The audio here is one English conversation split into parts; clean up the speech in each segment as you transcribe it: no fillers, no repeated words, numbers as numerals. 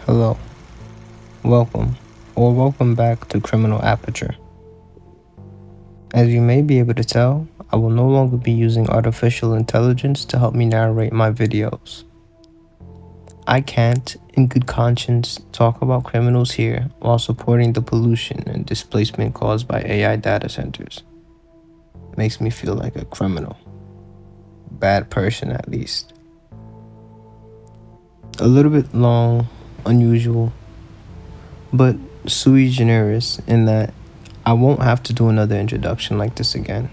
Hello, welcome back to Criminal Aperture. As you may be able to tell, I will no longer be using artificial intelligence to help me narrate my videos. I can't, in good conscience, talk about criminals here while supporting the pollution and displacement caused by AI data centers. It makes me feel like a criminal. Bad person, at least. A little bit long, unusual, but sui generis in that I won't have to do another introduction like this again.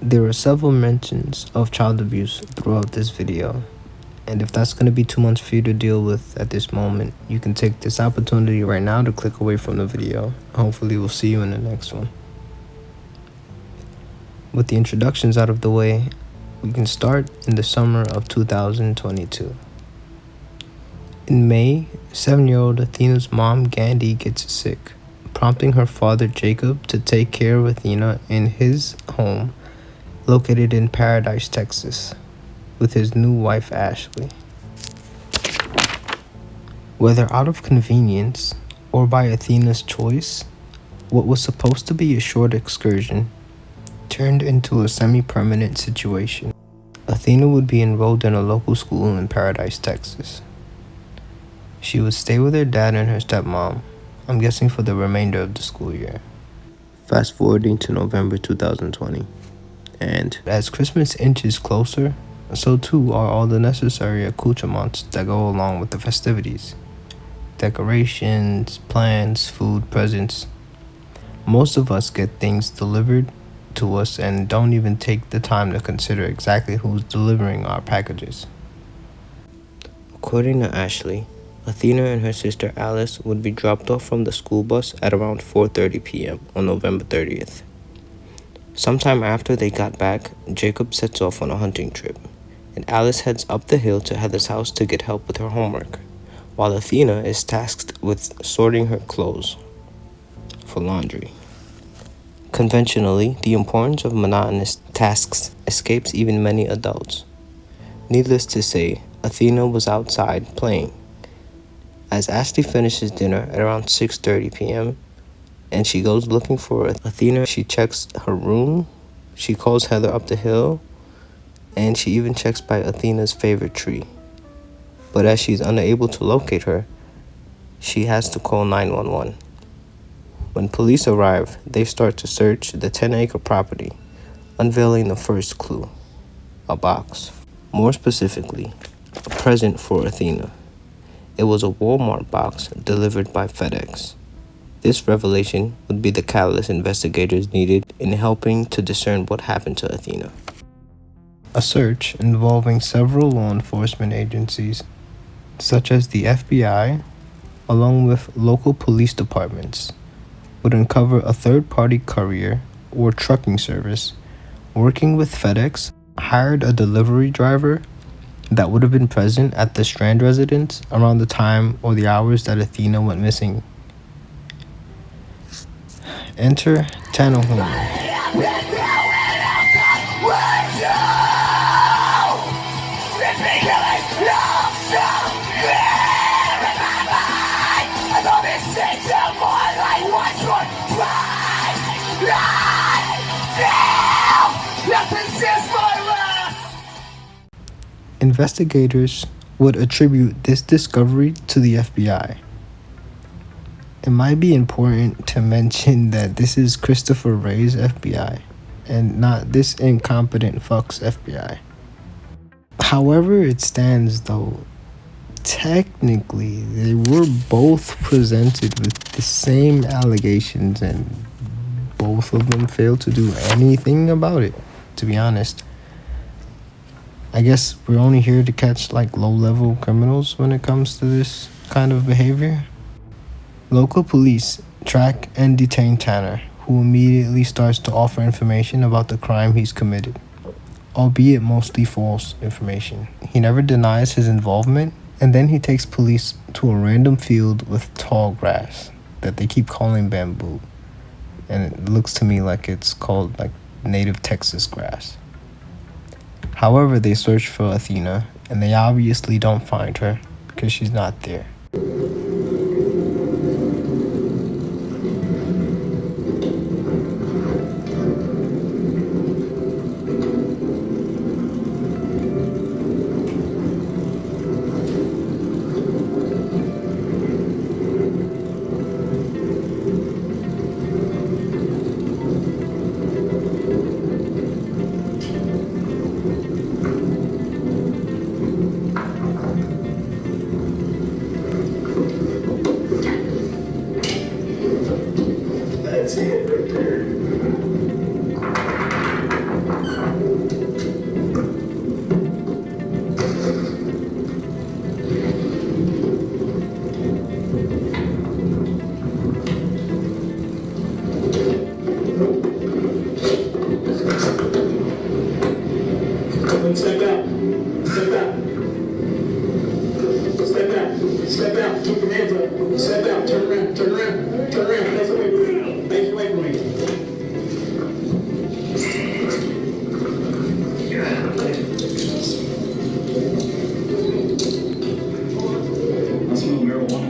There are several mentions of child abuse throughout this video, and if that's going to be too much for you to deal with at this moment, you can take this opportunity right now to click away from the video. Hopefully we'll see you in the next one. With the introductions out of the way, we can start in the summer of 2022. In May, 7-year-old Athena's mom, Gandhi, gets sick, prompting her father, Jacob, to take care of Athena in his home, located in Paradise, Texas, with his new wife, Ashley. Whether out of convenience or by Athena's choice, what was supposed to be a short excursion turned into a semi-permanent situation. Athena would be enrolled in a local school in Paradise, Texas. She would stay with her dad and her stepmom, I'm guessing for the remainder of the school year. Fast forwarding to November 2020. And as Christmas inches closer, so too are all the necessary accoutrements that go along with the festivities. Decorations, plans, food, presents. Most of us get things delivered to us and don't even take the time to consider exactly who's delivering our packages. According to Ashley, Athena and her sister Alice would be dropped off from the school bus at around 4:30 p.m. on November 30th. Sometime after they got back, Jacob sets off on a hunting trip, and Alice heads up the hill to Heather's house to get help with her homework, while Athena is tasked with sorting her clothes for laundry. Conventionally, the importance of monotonous tasks escapes even many adults. Needless to say, Athena was outside playing. As Ashley finishes dinner at around 6:30 p.m. and she goes looking for Athena, she checks her room, she calls Heather up the hill, and she even checks by Athena's favorite tree. But as she's unable to locate her, she has to call 911. When police arrive, they start to search the 10-acre property, unveiling the first clue, a box. More specifically, a present for Athena. It was a Walmart box delivered by FedEx. This revelation would be the catalyst investigators needed in helping to discern what happened to Athena. A search involving several law enforcement agencies, such as the FBI, along with local police departments, would uncover a third-party courier or trucking service working with FedEx hired a delivery driver that would have been present at the Strand residence around the time or the hours that Athena went missing. Enter Tanahuma. Investigators would attribute this discovery to the FBI. It might be important to mention that this is Christopher Wray's FBI and not this incompetent fuck's FBI. However it stands though, technically they were both presented with the same allegations and both of them failed to do anything about it, to be honest. I guess we're only here to catch like low-level criminals when it comes to this kind of behavior. Local police track and detain Tanner, who immediately starts to offer information about the crime he's committed, albeit mostly false information. He never denies his involvement, and then he takes police to a random field with tall grass that they keep calling bamboo, and it looks to me like it's called like native Texas grass. However, they search for Athena, and they obviously don't find her because she's not there. it right there. Step out. Step out. Step out. Step out. Keep your hands up. Step out. Turn around. Turn around. Turn around. Face away from me. Face away from me. I smell marijuana.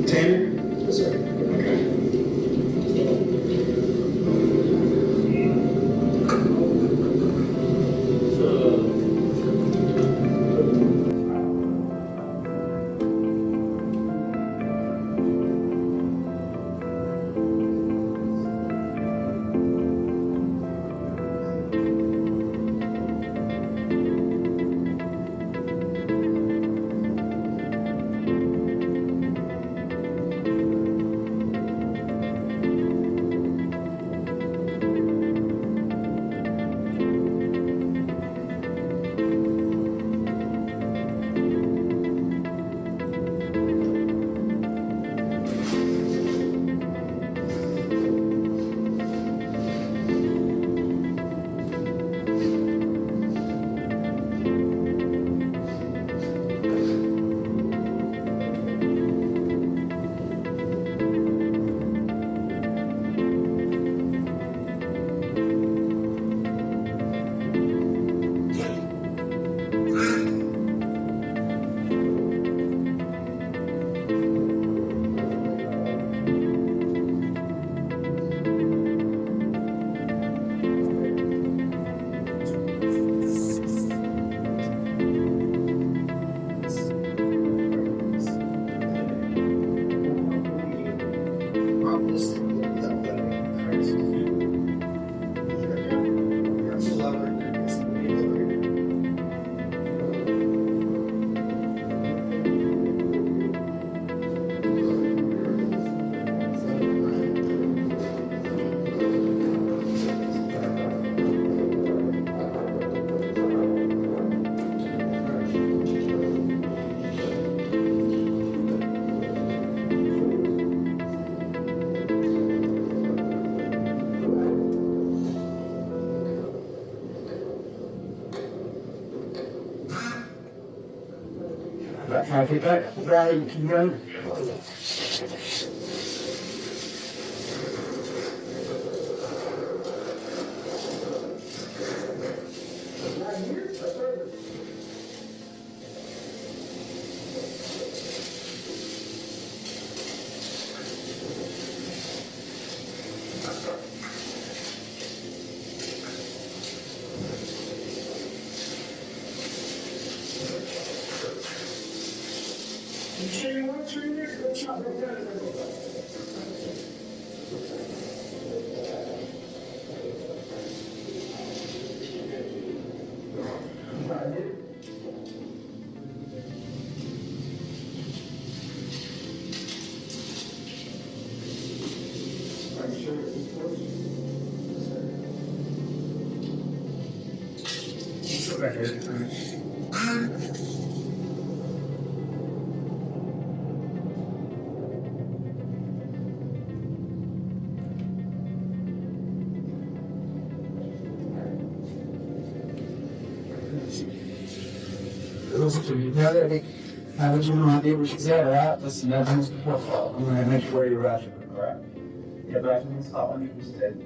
10? Yes, sir. Okay. About 5 feet back, right, you keep going. Now that you know how to she's at, right? Listen, that's the profile. I'm gonna make sure you're right. Alright? Yeah, but I can install it. You said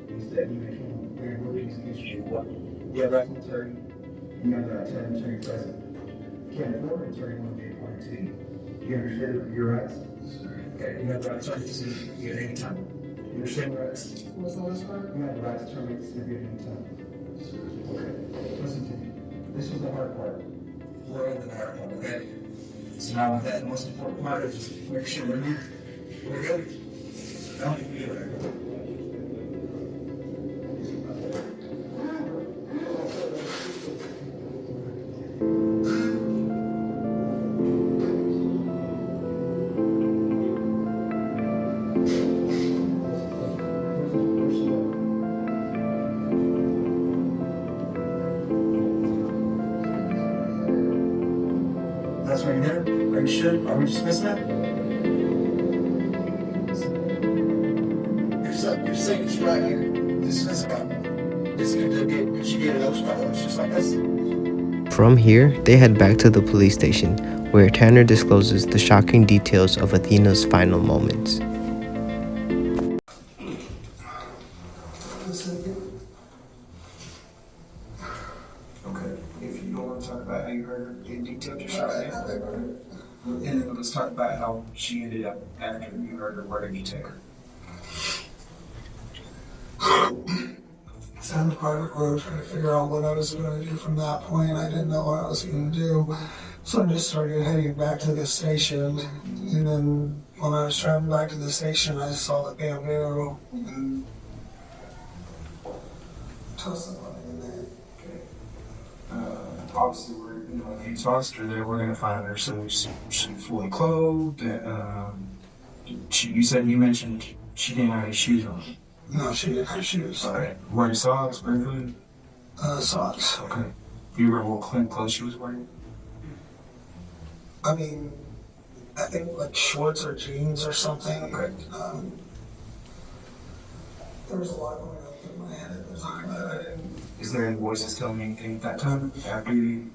you make And what these against you? What? You have right to attorney. You have that attorney present. You can't afford an attorney when they appointed to you. You understand your rights? Okay, you have the right to terminate the certificate at any time. You understand your rights? What's the last part? You have the right to terminate the certificate at any time. Okay, listen to me. This is the hard part. We're in the hard part, okay? So now with that, the most important part is just make sure we're here. We're good. Don't be there. That's right there. Are you sure? Are we dismissing that? You're saying it's right here. Dismiss it. This is she get those problems just like this. From here, they head back to the police station, where Tanner discloses the shocking details of Athena's final moments. Okay, if you don't want to talk about how you heard her in detail, just shut up. And then let's talk about how she ended up after you heard her. Where did you take her? It's on the private road trying to figure out what I was going to do from that point. I didn't know what I was going to do. So I just started heading back to the station. And then when I was driving back to the station, I saw the bamboo and tossed somebody in there. Okay. Obviously, if you tossed her there, we're going to find her. So she's fully clothed. You mentioned she didn't have any shoes on. No, she didn't have shoes. All right. Wearing socks, barefoot? Socks. Okay. Do you remember what clothes she was wearing? I mean, I think like shorts or jeans or something. Okay. There was a lot going on in my head at the time that I didn't. Is there any voices telling you anything at that time after you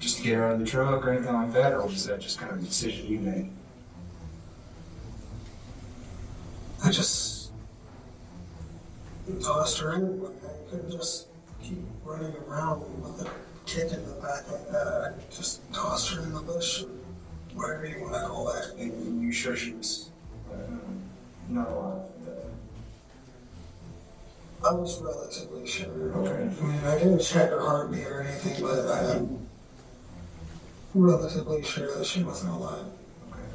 just to get her out of the truck or anything like that, or was that just kind of a decision you made? I just tossed her in. Like, I couldn't just keep running around with a kick in the back like that. I just tossed her in the bush, whatever you want to call that. And you sure she was not alive? I was relatively sure. Okay. I mean, I didn't check her heartbeat or anything, but I'm relatively sure that she wasn't alive. Okay.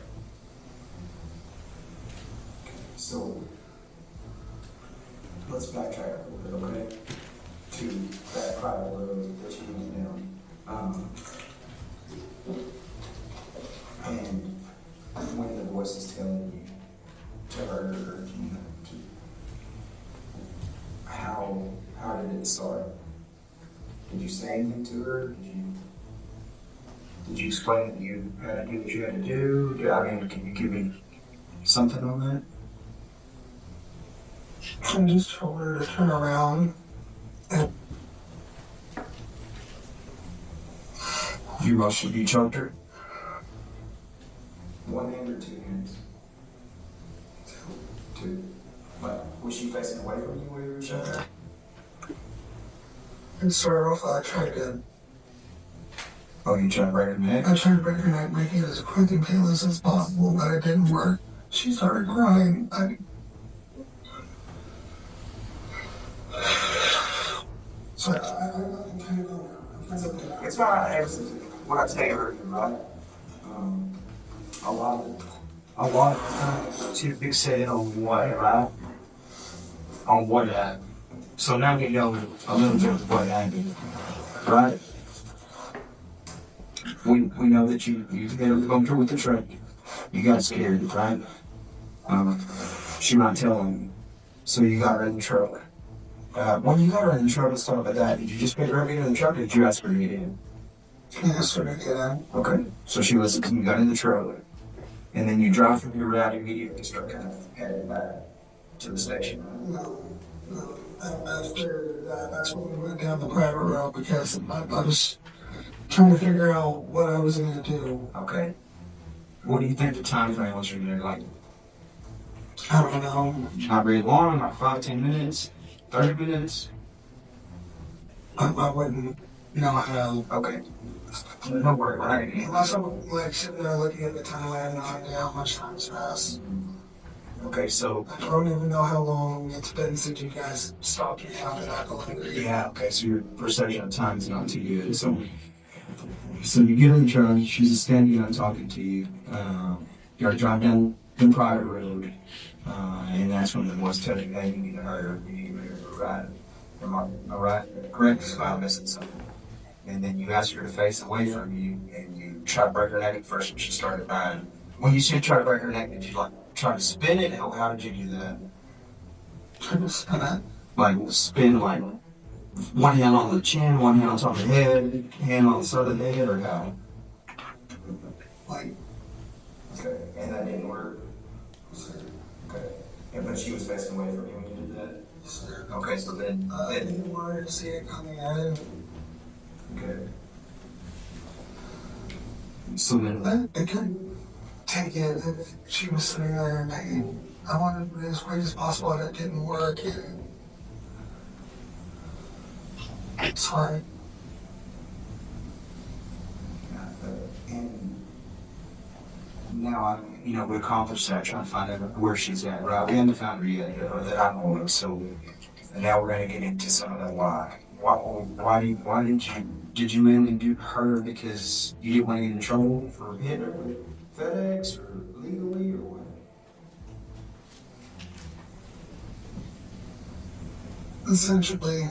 So let's backtrack a little bit, okay? To that private road that you went down. And when the voice is telling you to her, or how did it start? Did you say anything to her? Did you explain that you had to do what you had to do? I mean, can you give me something on that? I just told her to turn around and You choked her? One hand or two hands? Two. Like, was she facing away from you while you were choking her? and started off. I tried to. Oh, you tried to break her neck? I tried to break her neck, make it as quick and painless as possible, but it didn't work. She started crying. So I'm kind of going now. It's not what I tell you earlier, right? A lot of times too fixated on what, right? On what happened. So now we know a little bit of what happened, right? We know that you hit a bumper with the truck. You got scared, right? She not telling you. So you got her in the truck. When you got her in the truck, let's talk about that. Did you just pick her up in the truck, or did you ask her to get in? I asked her to get in. Okay. So you got in the truck, and then you drive from your route immediately, start kind of heading back to the station. No. After that, that's when we went down the private road because I was trying to figure out what I was going to do. Okay. What do you think the time frame was from there? Like, I don't know. not very long, like 5, 10 minutes, 30 minutes? I wouldn't know how to. Okay. No worry, right? Unless I'm like sitting there looking at the time, I have no idea how much time's passed. Okay, so I don't even know how long it's been since you guys stopped me after that delivery. yeah, okay, so your perception of time is not too good. So you get in the truck, she's standing up talking to you. You're driving down the private road, and that's when the voice telling you, hey, you need to hurry, you need to move right. Am I right? Correct? If I'm missing something. And then you ask her to face away from you, and you try to break her neck at first when she started dying. When you said try to break her neck, did you like try to spin it? How did you do that? Trying to spin it. Like spin like one hand on the chin, one hand on top of the head, hand on the side of the head, or how? Like, Okay, and that didn't work. Okay, yeah, but she was facing away from you when you did that. Okay, so then, I didn't want her to see it coming in. okay. So then, I couldn't take it if she was sitting there and I wanted it as quick as possible and it didn't work. And sorry. and now we accomplished that, trying to find out where she's at, right? We haven't found her yet, or that I know of. So now we're gonna get into some of that why. Why did you mainly do her because you didn't want to get in trouble for hitting her with FedEx or legally or what? Essentially, I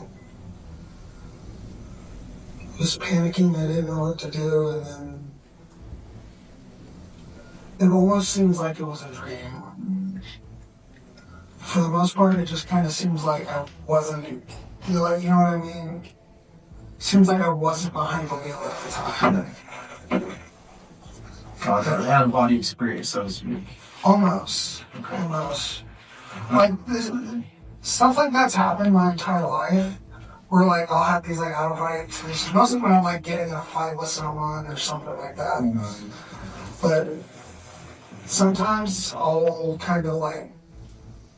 was panicking. I didn't know what to do, and then it almost seems like it was a dream. For the most part, it just kind of seems like I wasn't, you know what I mean? Seems like I wasn't behind the wheel at the time. Out of body experience, so to speak. Almost. Almost. Like, stuff like that's happened my entire life. Where, like, I'll have these, like, out of body experiences. Mostly when I'm, like, getting in a fight with someone or something like that. But sometimes I'll kind of, like,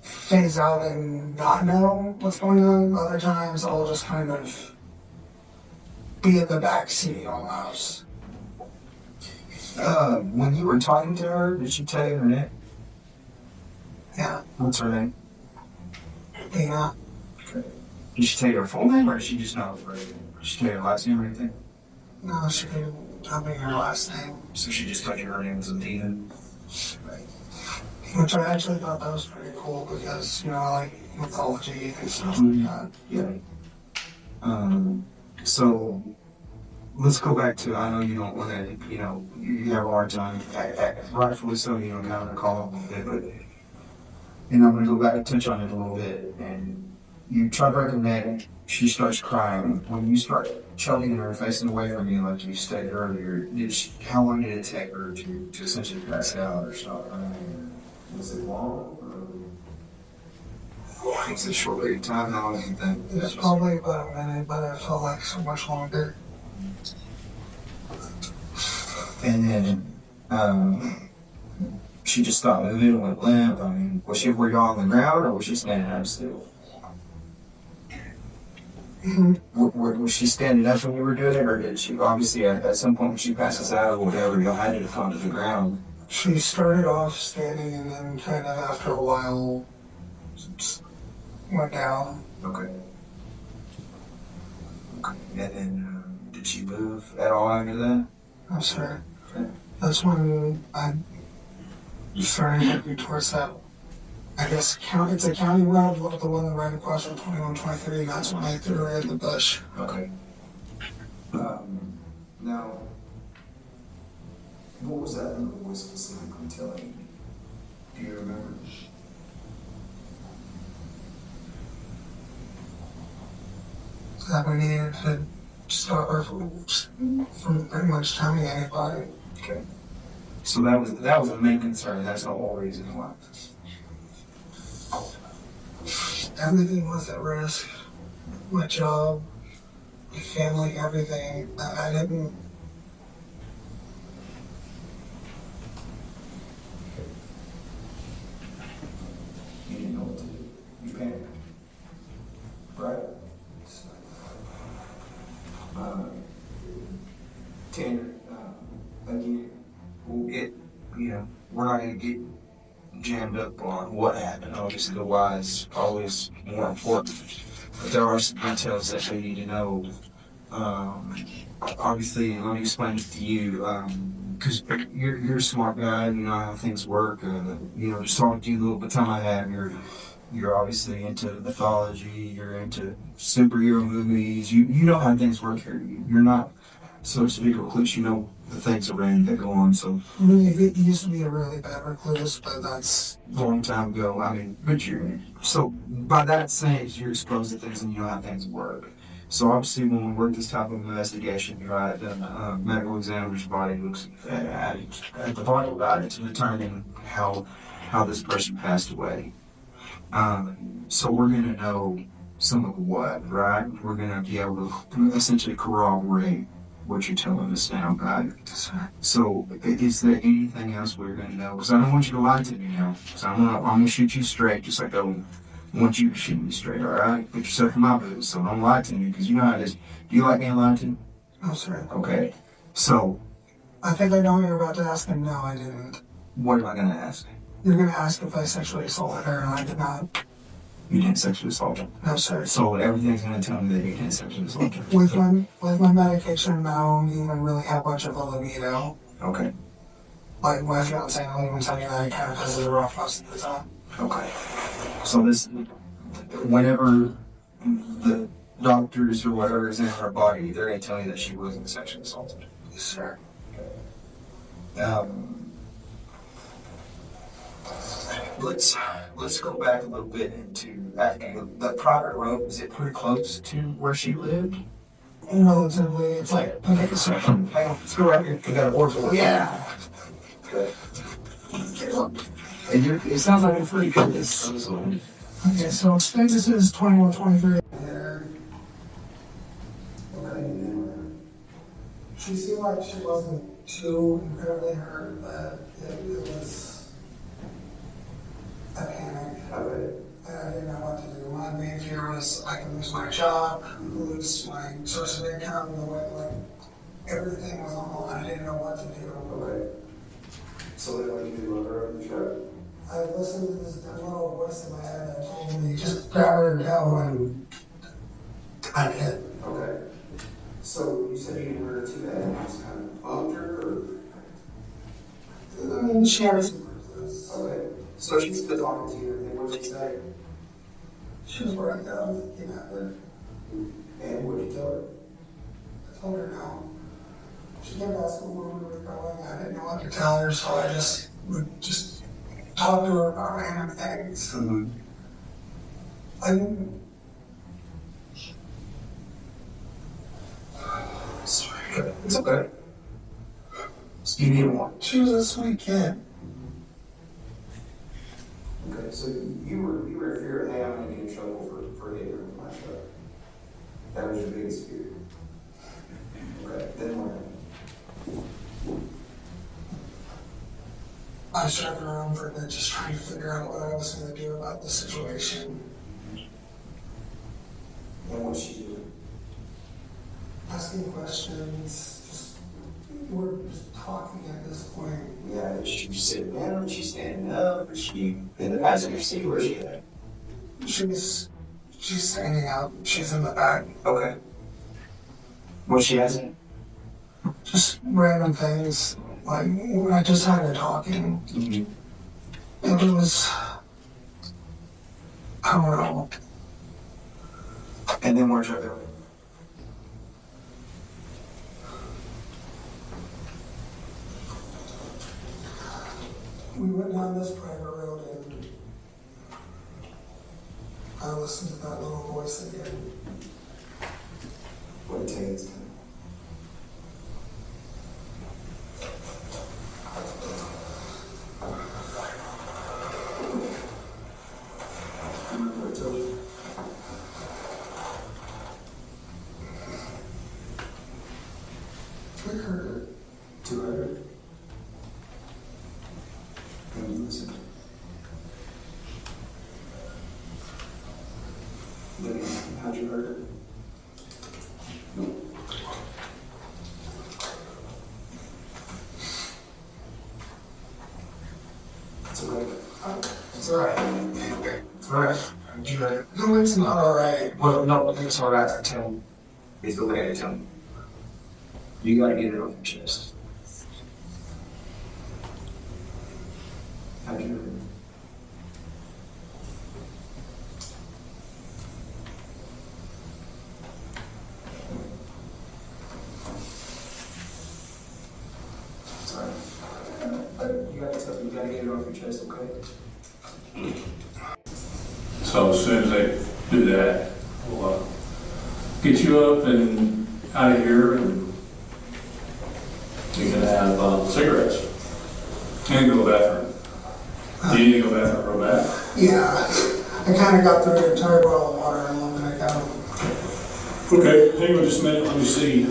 phase out and not know what's going on. Other times I'll just kind of be in the back seat almost. When you were talking to her, did she tell you her name? Yeah. What's her name? Athena. Okay. Did she tell you her full name, or did she just know her? Did she tell you her last name or anything? No, she didn't tell me her last name. So she just told you her name was Athena? Right. Which I actually thought that was pretty cool because, I like mythology and stuff like that. Yeah. So let's go back to, I know you don't want to, you have a hard time, rightfully so, kind of recall a little bit, but, and I'm going to go back and touch on it a little bit. And you try to break her neck, she starts crying. When you start choking her, facing away from you, like you stated earlier, how long did it take her to essentially pass out or something? Was it long? Was it a short period of time? How long do you think? It was probably about a minute, but it felt like so much longer. And then she just stopped moving and went limp. I mean, were y'all on the ground or was she standing up still? Was she standing up when you were doing it, or did she obviously at some point when she passes out or whatever, y'all had to come to the ground? She started off standing and then kind of after a while went down. Okay. And then did she move at all after that? No, sir. Okay. That's when I started heading towards that, I guess, it's a county road, the one right across from 2123. That's when I threw her in the bush. Okay. Now, what was that little voice specifically telling you? Do you remember? That we needed to stop her from pretty much telling anybody. Okay. So that was the main concern. That's the whole reason why. Everything was at risk. My job, my family, everything. I didn't. You didn't know what to do. You panicked. Right? to get jammed up on what happened. Obviously, the why is always more important. But there are some details that we need to know. Obviously, let me explain it to you, because you're a smart guy. You know how things work. Just talking to you the little bit of time I have, you're obviously into mythology. You're into superhero movies. You know how things work here. You're not, so to speak, recluse. You know the things around that go on. So I mean, it used to be a really bad recluse, but that's a long time ago. I mean, but you're so by that sense, you're exposed to things and you know how things work. So obviously, when we work this type of investigation, right, then medical examiner's body looks at the vital data to determine how this person passed away. So we're going to know some of what, right? We're going to be able to essentially corroborate what you're telling us now, right? So is there anything else we're going to know? Because I don't want you to lie to me now. Because I'm gonna shoot you straight, just like I want you to shoot me straight, all right? Put yourself in my boots, so don't lie to me, because you know how it is. Do you like being lied to? no, sir. Okay. So I think I know what you're about to ask, and no, I didn't. what am I going to ask? You're going to ask if I sexually assaulted her, and I did not. You didn't sexually assault her. No, sir. So everything's going to tell me that you didn't sexually assault her. With my medication, I don't even really have much of a libido. Okay. Like my fiance, I'll even tell you that I kind of has a rough most of the time. Okay. So this, whenever the doctors or whatever is in her body, they're going to tell you that she wasn't sexually assaulted. Yes, sir. Let's go back a little bit into the private road. Is it pretty close to where she lived? Relatively, it's like, okay, sir. Hang on, let's go right here. We got a orphan. Yeah. Good. And it sounds like you're pretty good at this. Okay, so this is 2123. She seemed like she wasn't too incredibly hurt, but it was a panic. And I didn't know what to do. My main fear was I can lose my job, lose my source of income, everything was on the line. I didn't know what to do. Okay. So then what do you do with her in the truck? I listened to this little voice in my head that told me, just grab her and go, and I did. Okay. So you said you were too bad and just kind of bumped her, or? I mean, she had a... Okay. So she's been talking to you, and what did she say? She was worried that I was looking at her. And what did you tell her? I told her no. She kept asking where we were going. I didn't know what to tell her, so I would just talk to her about random things. Mm-hmm. I didn't... Sorry. It's okay. You need one. She was a sweet kid. Okay, so you were in fear of, hey, I'm going to get in trouble for hitting her with my truck. That was your biggest fear. Okay, then what? I was driving around for a bit just trying to figure out what I was going to do about the situation. And what she do? Asking questions, we're just talking at this point. Yeah, is she sitting down? Is she standing up? Is she in the passenger seat? Where's she at? She's standing up. She's in the back. Okay. What she asking? Just random things. Like, I just had her talking. Mm-hmm. And it was... I don't know. And then where's her going? We went down this private road and I listened to that little voice again. What it takes. We heard it. 200. And you listen. Then how'd you heard it? Right. No, it's not alright. Well, no, it's all right. I tell him. He's the way I tell him. You gotta get it off your chest. How do you do it? Sorry. You gotta get it off your chest, okay? So as soon as they do that, we'll get you up and out of here, and you can have cigarettes. And go to the bathroom. Do you need to go to the bathroom real bad? Yeah. I kind of got through the entire bottle of water and I'm gonna go. Okay, hang on just a minute, let me see.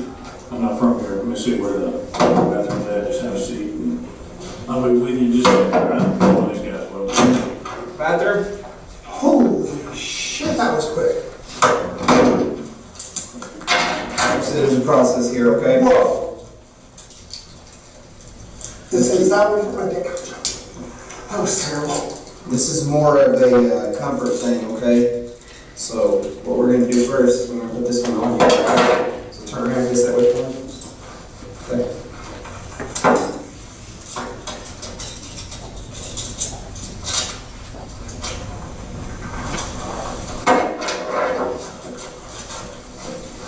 I'm not from here, let me see where the bathroom's at, just have a seat. And I'll be with you just a minute, right? All these guys will. Bathroom? Holy shit, that was quick. So there's a process here, okay? Whoa. Is that one for my dick? That was terrible. This is more of a comfort thing, okay? So what we're gonna do first is we're gonna put this one on here. So turn around this that way for me. Okay.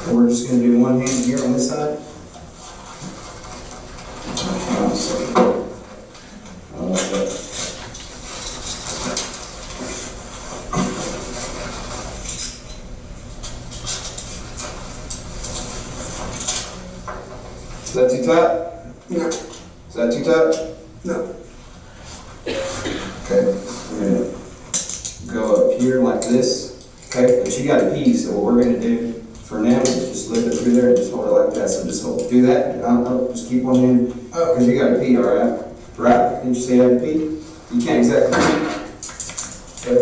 And we're just gonna do one hand here on this side. Is that too tight? No. Is that too tight? No. Okay. We're gonna go up here like this. Okay, but you gotta pee, so what we're gonna do for now is just lift it through there and just hold it like that. So just hold, do that. No, just keep one hand, because you gotta pee, all right? Right? Can you see how to pee? You can't exactly pee. Okay.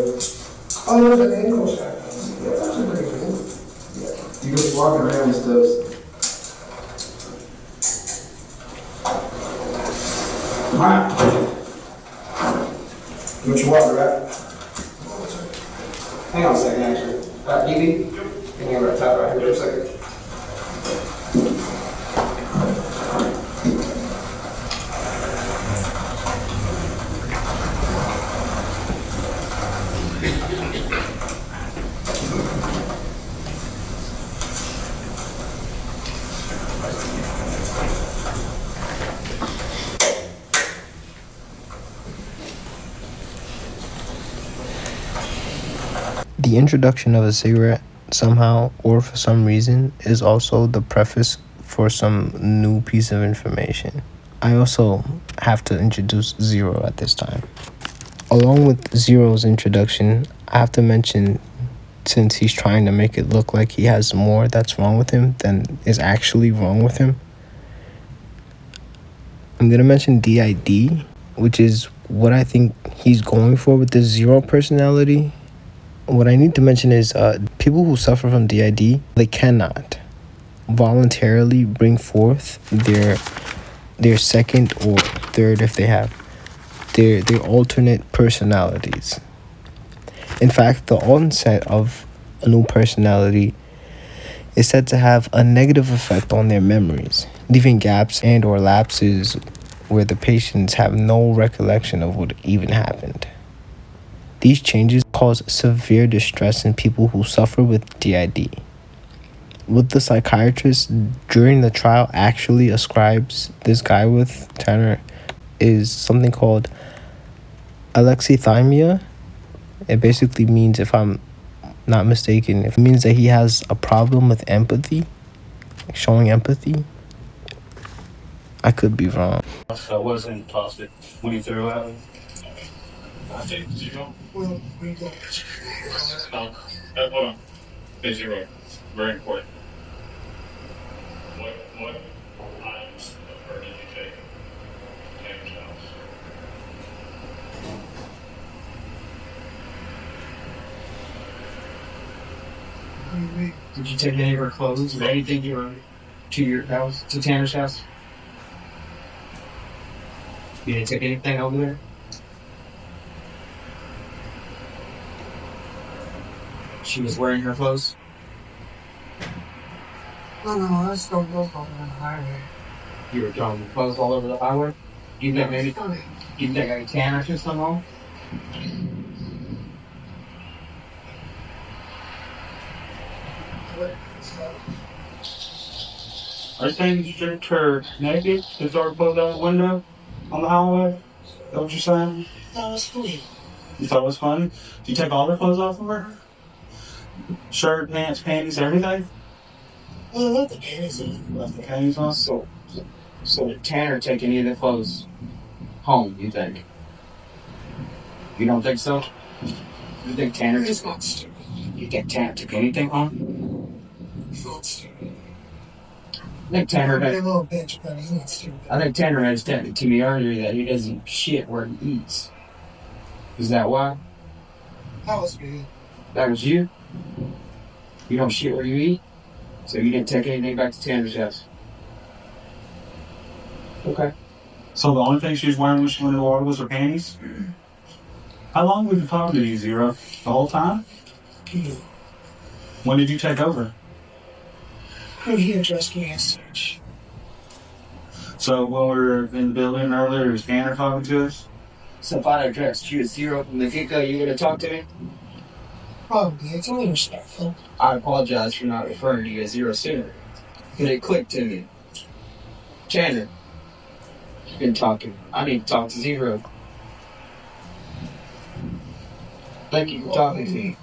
Oh, there's an ankle shot. That's actually pretty good. Yeah. You just walking around and stuff. Alright. You want your water, right? Hang on a second, actually. Evie? Can you right top right here for a second? The introduction of a cigarette somehow or for some reason is also the preface for some new piece of information. I also have to introduce Zero at this time. Along with Zero's introduction, I have to mention, since he's trying to make it look like he has more that's wrong with him than is actually wrong with him, I'm going to mention D.I.D, which is what I think he's going for with this Zero personality. What I need to mention is people who suffer from D.I.D, they cannot voluntarily bring forth their second or third, if they have, their alternate personalities. In fact, the onset of a new personality is said to have a negative effect on their memories, leaving gaps and or lapses where the patients have no recollection of what even happened. These changes cause severe distress in people who suffer with D.I.D. What the psychiatrist during the trial actually ascribes this guy with, Tanner, is something called alexithymia. It basically means, if I'm not mistaken, it means that he has a problem with empathy, showing empathy. I could be wrong. I wasn't tossed it when you threw out. I take Zero. Well, we go. Hold on. Hey, Zero. Very important. What items of her did you take to Tanner's house? Did you take any of her clothes or anything to your house, to Tanner's house? You didn't take anything over there? She was wearing her clothes? No, I was still both over the highway. You were throwing clothes all over the highway? You think maybe you think I can or something home? Are you saying you stripped her naked and started pulling down the window on the highway? Is that what you're saying? That was funny. You thought it was funny? Did you take all her clothes off of her? Shirt, pants, panties, everything? Well, I left the panties on. Left the panties on? So did Tanner take any of the clothes home, you think? You don't think so? You think Tanner He's not stupid. You think Tanner took anything home? He's not stupid. I think Tanner He's a had, little bitch, but he's not stupid. I think Tanner has said to me earlier that he doesn't shit where he eats. Is that why? That was me. That was you? You don't shit where you eat? So you didn't take anything back to Tanner's house? Okay. So the only thing she was wearing when she went in the water was her panties? How long were you talking to you, Zero? The whole time? No. When did you take over? When he addressed me as such. So when we were in the building earlier, was Tanner talking to us? So if I'd addressed you as Zero from the get-go, you would have talked to me? Probably. It's only respectful. I apologize for not referring to you as Zero sooner. But it clicked to me. Tanner, you've been talking. I need to talk to Zero. Thank you for talking to me.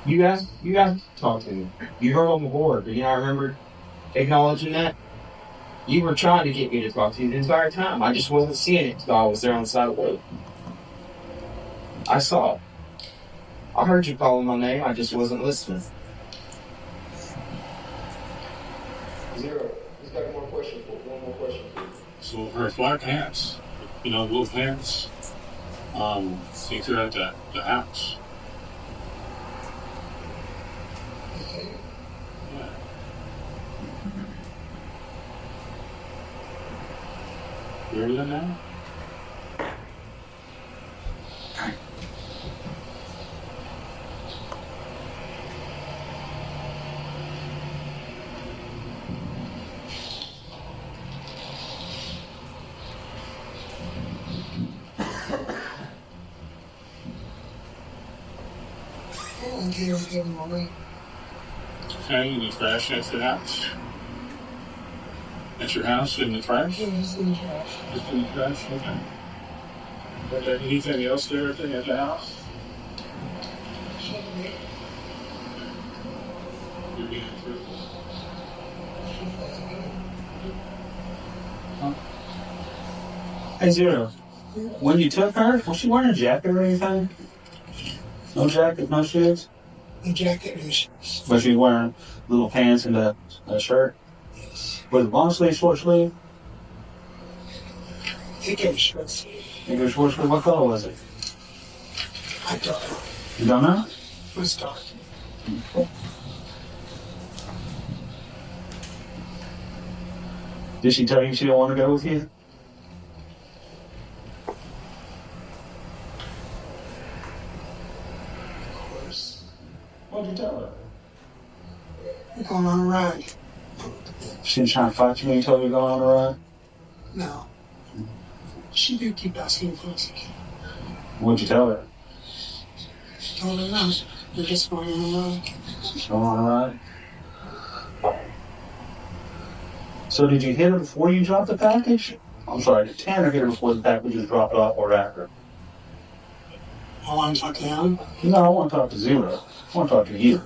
You guys talk to me. You heard on the board, but you know, I remember acknowledging that. You were trying to get me to talk to you the entire time. I just wasn't seeing it until I was there on the side of the road. I saw it. I heard you calling my name, I just wasn't listening. Zero. He's got one more question for you. So her flat pants, little pants, see throughout the house. Yeah. You remember that now? And he was giving away. Hanging in the trash next to the house. At your house in the trash? He was in the trash. Just in the trash? Okay. Was there anything else there at the house? You're being truthful. Hey, Zero. When you took her, was she wearing a jacket or anything? No jacket, no shoes? The jacket and shoes. Was she wearing little pants and a shirt? Yes. Was it long sleeve, short sleeve? I think it was short sleeve. Think it was short sleeve? What color was it? I don't know. You don't know? It was dark. Did she tell you she didn't want to go with you? Of course. What'd you tell her? We're going on a ride. She didn't try to fight you when you told her to go on a ride? No. She did keep asking questions. What'd you tell her? She told her no. We're just going on a ride. Go on a ride? So did you hit her before you dropped the package? I'm sorry, did Tanner hit her before the package was dropped off or after? I want to talk to him. No, I want to talk to Zero. I want to talk to you.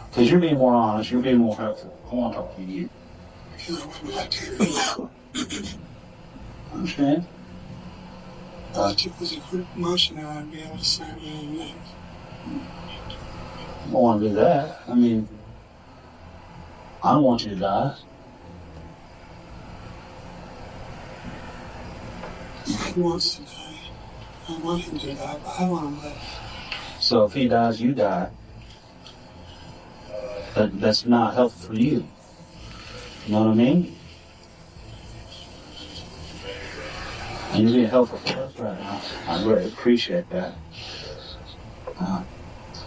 Because you're being more honest, you're being more helpful. I want to talk to you. Because I wouldn't like to hear him. I understand. I thought it was a quick motion and I'd be able to sign anything. I don't want to do that. I mean, I don't want you to die. He wants to die. I want him to die, but I want him to live. So if he dies, you die. That's not helpful for you. You know what I mean? And you're being helpful for us right now. I really appreciate that.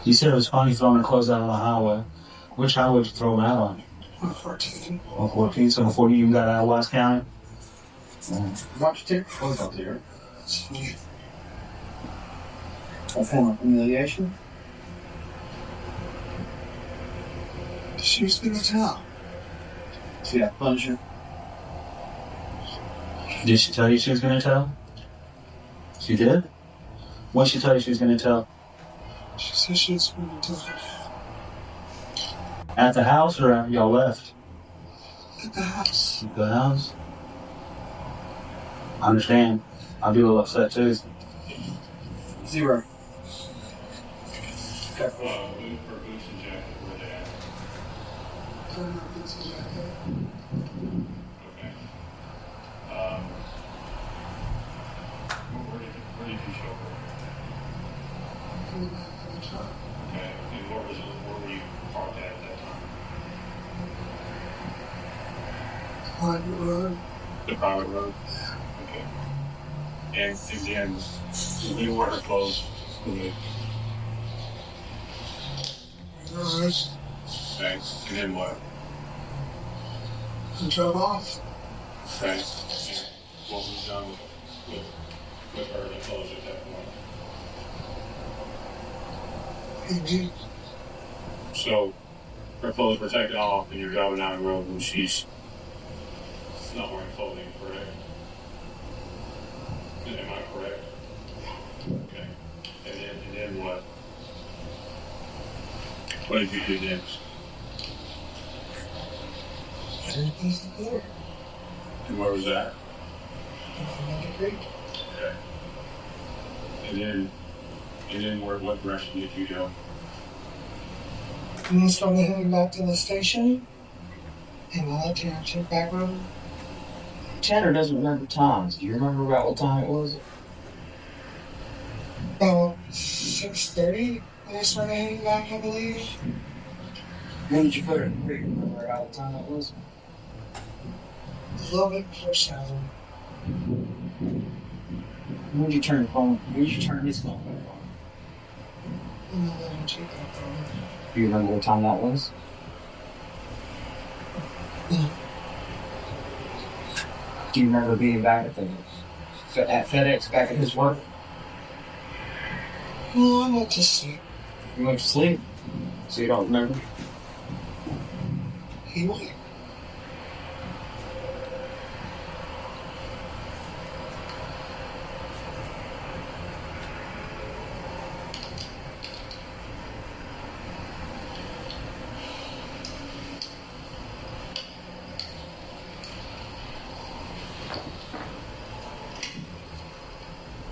You said it was funny throwing the clothes out on the highway. Which highway did you throw them out on? 14. On 14, so before you even got out of West County? Why'd you take the clothes out there? A form of humiliation? She was going to tell. See that pleasure? Did she tell you she was going to tell? She did? What did she tell you she was going to tell? She said she was going to tell. At the house or after y'all left? At the house. At the house? I understand. I'd be a little upset too. 0. Her boots and jacket, where they at? Okay. Where did you show her? Okay, and where were you parked at that time? Private road. The private road? Okay. And again, you wore her clothes. Garage. Okay, and then what? And drove off. Okay, and what was done with her the clothes at that point? PG. So, her clothes were taken off and you're driving down the road and she's not wearing clothing, correct? Am I correct? Okay. And then what? What did you do next? I didn't close the door. And where was that? Creek. Okay. And then what direction did you go? And then started heading back to the station. And the left-hand took back road. Tanner doesn't remember times. Do you remember about what time it was? About 6:30 when I started heading back, I believe. When did you put her in the creek? Remember about what time it was? A little bit before 7. When did you turn the phone? When did you turn his phone back on? And then let him take that phone. Do you remember what time that was? No. Do you remember being back at FedEx back at his work? No, I went to sleep. You went to sleep, so you don't remember? He went.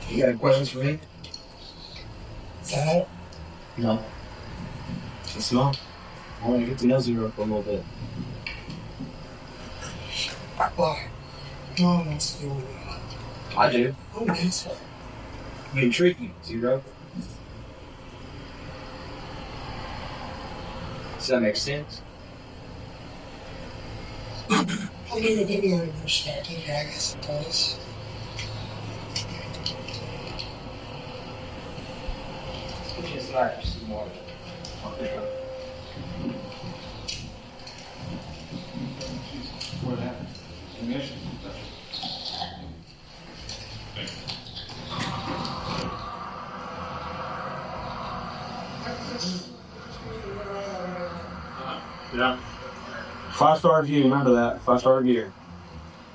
You got any questions for me? Is that it? No. It's not. I want to get to know Zero for a little bit. Why? No one wants to do with it. I do. Who needs it? You intriguing, Zero. Does that make sense? I mean, the video understanding, I guess it does. Just like some more. What happened? Ignition. Yeah. 5-star review, remember that. 5-star review.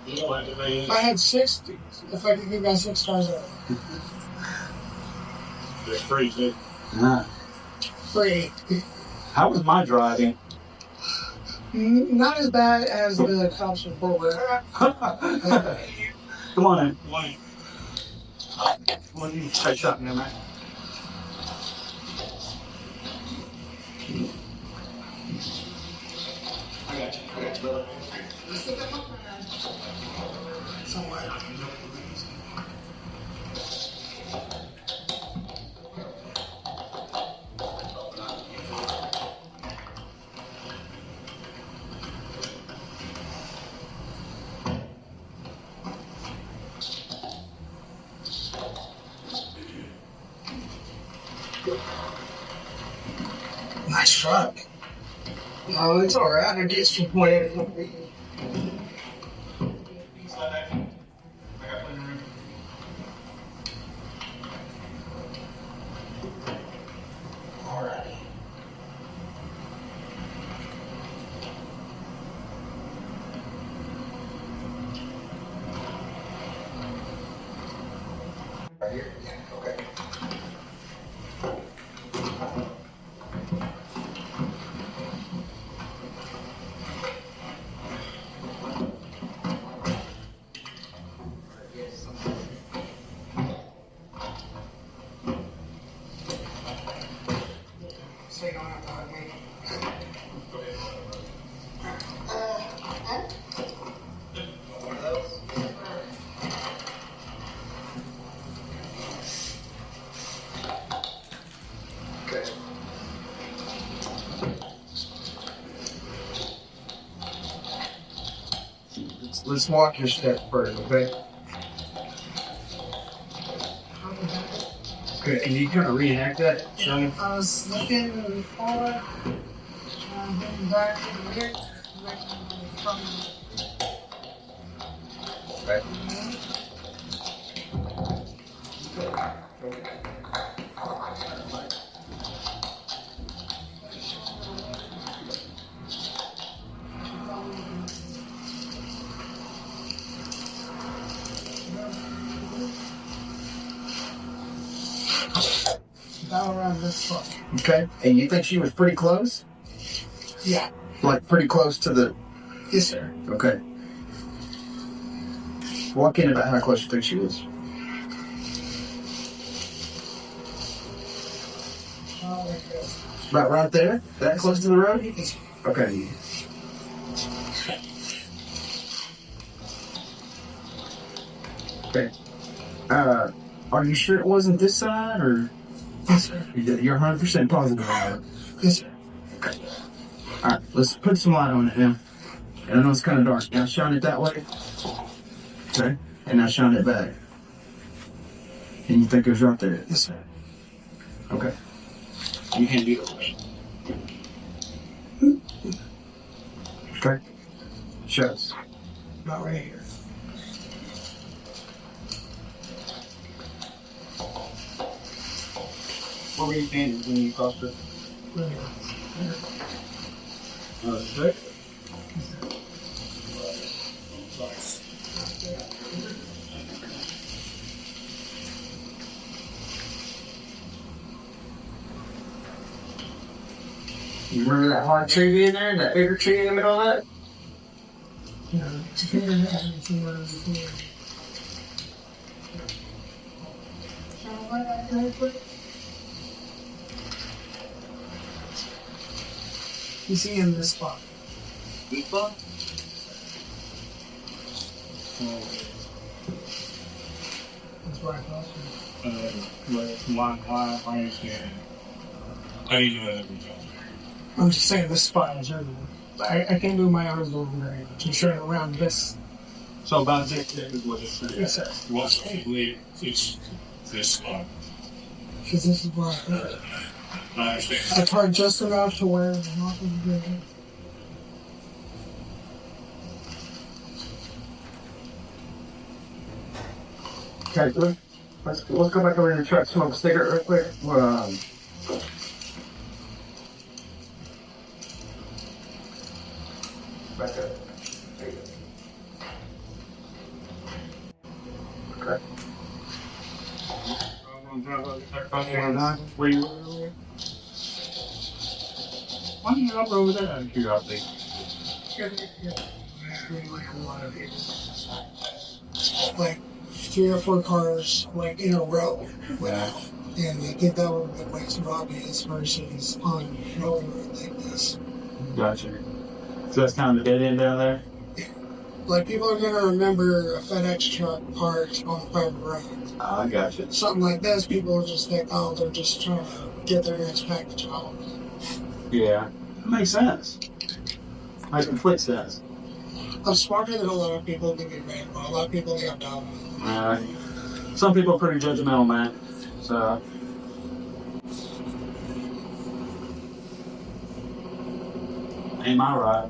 You know what, If I had 60, if I could give that 6 stars out. it's free too. Free. How was my driving? Not as bad as the cops report. Come on in. Why? Come on, you take shot in there, man. I got you, brother. Nice truck. Oh, it's alright. It gets from point A to point B. Alright. Right here? Yeah, okay. So you don't have to hug me. Okay. Let's walk your step first, okay? Okay, can you kind of reenact that, Johnny? I was looking forward, getting back to the gate, from Right. about around this spot. Okay. And you think she was pretty close? Yeah. Like pretty close to the. Yes, sir. Okay. Walk in about how close you think she was. About right there? That close to the road? Okay. Okay. Are you sure it wasn't this side, or Yes, sir. you're 100% positive about it? Yes, sir. Okay. All right, let's put some light on it now. And I know it's kind of dark. Now shine it that way. Okay. And now shine it back. And you think it was right there? Yes, sir. Okay. You can do it. Okay. Shuts. About right here. What were you thinking when you crossed it? Right here. Six? You remember that hard tree in there? That bigger tree in the middle of that? You know, to figure it out and see what I'm doing. You see in this spot. This one? That's where I thought. Why understand? How do you know that? I'm just saying this spot is everywhere. I can't move my arms over very much. I'm sure around this. So about this is what it's saying. Yes, sir. Well, technically, it's this spot. Because this is where I thought. I understand. I turned just enough to where the knock was good. Okay, let's go back over in the truck, smoke a cigarette real quick. Back up. There you go. Okay. Where you were? Why do you up over there out of curiosity? Like a lot of it. Like 3 or 4 cars like in a row. Yeah. And I think that would be way too obvious versus on an road like this. Gotcha. So that's kind of the dead end down there? Like people are gonna remember a FedEx truck parked on a private road. Oh, I gotcha. Something like this, people will just think, oh, they're just trying to get their next package home. Yeah. That makes sense. Makes complete sense. I'm smarter than a lot of people think it made, but a lot of people think I'm dumb. Some people are pretty judgmental, man. So. Ain't my ride.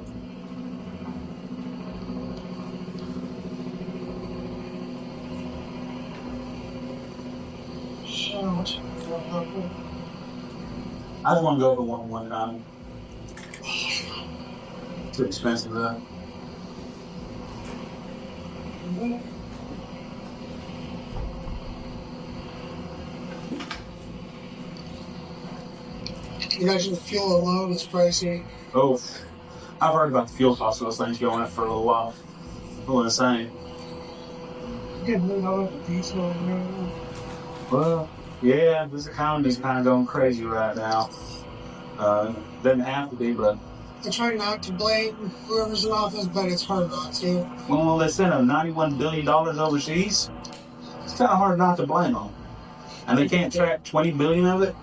So much. I just want to go to one time. Too expensive though. Imagine the fuel alone is pricey. Oh, I've heard about the fuel costs of those things going up for a little while. A little insane. You get $1 a diesel now. Well, yeah, this economy's kind of going crazy right now. Doesn't have to be, but I try not to blame whoever's in office, but it's hard not to. well, they sent $91 billion overseas. It's kind of hard not to blame them. And they can't track 20 billion of it.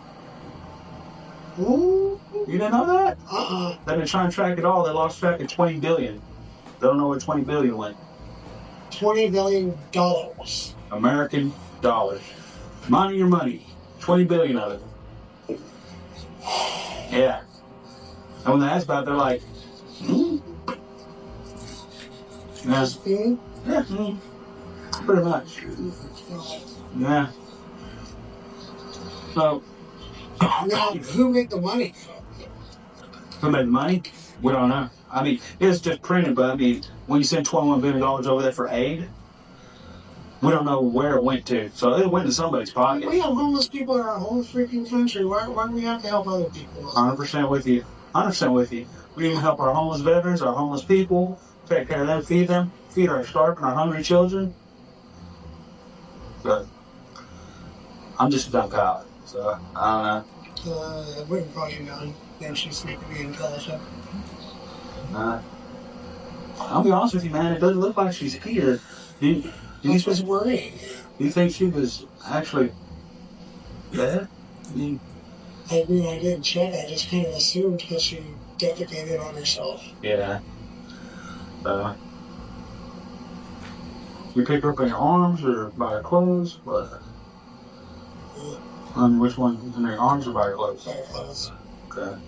Ooh. You didn't know that? Uh-uh. They've been trying to track it all. They lost track of 20 billion. They don't know where 20 billion went. $20 billion. American dollars. Mind your money. 20 billion of it. Yeah. And when they ask about it, they're like, Yes. Yeah, pretty much. Yeah. So, Now, who made the money? who made the money? We don't know. I mean, it's just printed, but I mean, when you send $21 billion over there for aid, we don't know where it went to. So it went to somebody's pocket. We have homeless people in our whole freaking country. Why do we have to help other people? 100% with you. 100% with you. We need to help our homeless veterans, our homeless people, take care of them, feed our starving, our hungry children. But I'm just a dumb cop, so I don't know. I wouldn't call you young. Then she's going to be in college. I'll be honest with you, man. It doesn't look like she's here. Do was worrying. you think she was actually dead? I didn't check. I just kind of assumed because she defecated on herself. Yeah. You pick her up in your arms or by her clothes? What? Which one? In your arms or by your clothes? By her clothes. Okay.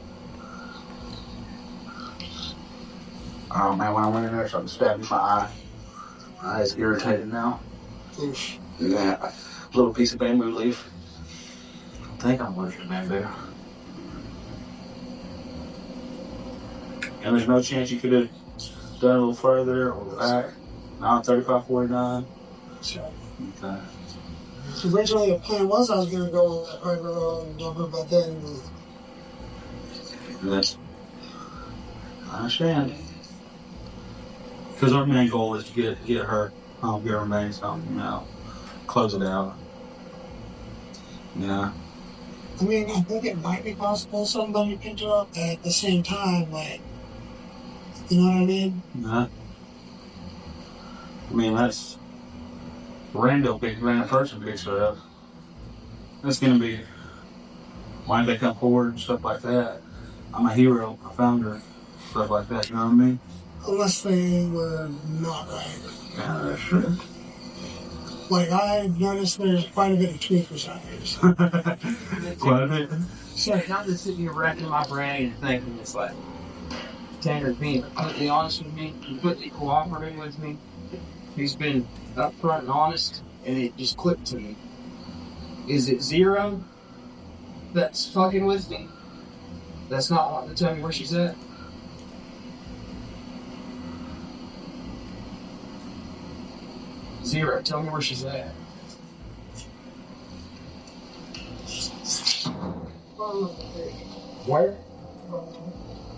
Oh man, when I went in there, something stabbed me in my eye. My eye's irritated now. Oof. Yeah. A little piece of bamboo leaf. I think I'm allergic to bamboo. And there's no chance you could have done a little further or back. Not 3549. So, Okay. originally the plan was I was going to go on that private road in Denver, but then That's, I understand. Because our main goal is to get her remains home, close it out. Yeah. I mean, I think it might be possible somebody picked her up at the same time, like, you know what I mean? Yeah. I mean, that's random person picks her up. That's gonna be why they come forward and stuff like that. I'm a hero. I found her. Stuff like that. You know what I mean? Unless they were not right. Yeah, that's true. Like, I've noticed there's quite a bit of tweakers out here. Quite a bit. Sorry, I'm just sitting here racking my brain and thinking it's like, Tanner's being completely honest with me, completely cooperating with me. He's been upfront and honest, and it just clicked to me. Is it Zero that's fucking with me? That's not wanting to tell me where she's at? Zero, tell me where she's at. Where?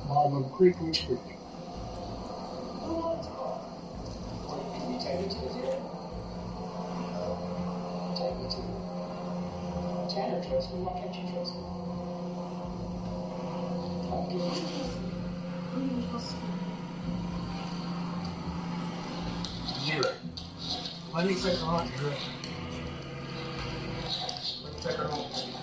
Bottom of Creek and Creek. Can you take me to Zero? Take me to Tanner, trust me. Why can't you trust me? I'll give you Zero. Let me take her home. Let me take her home.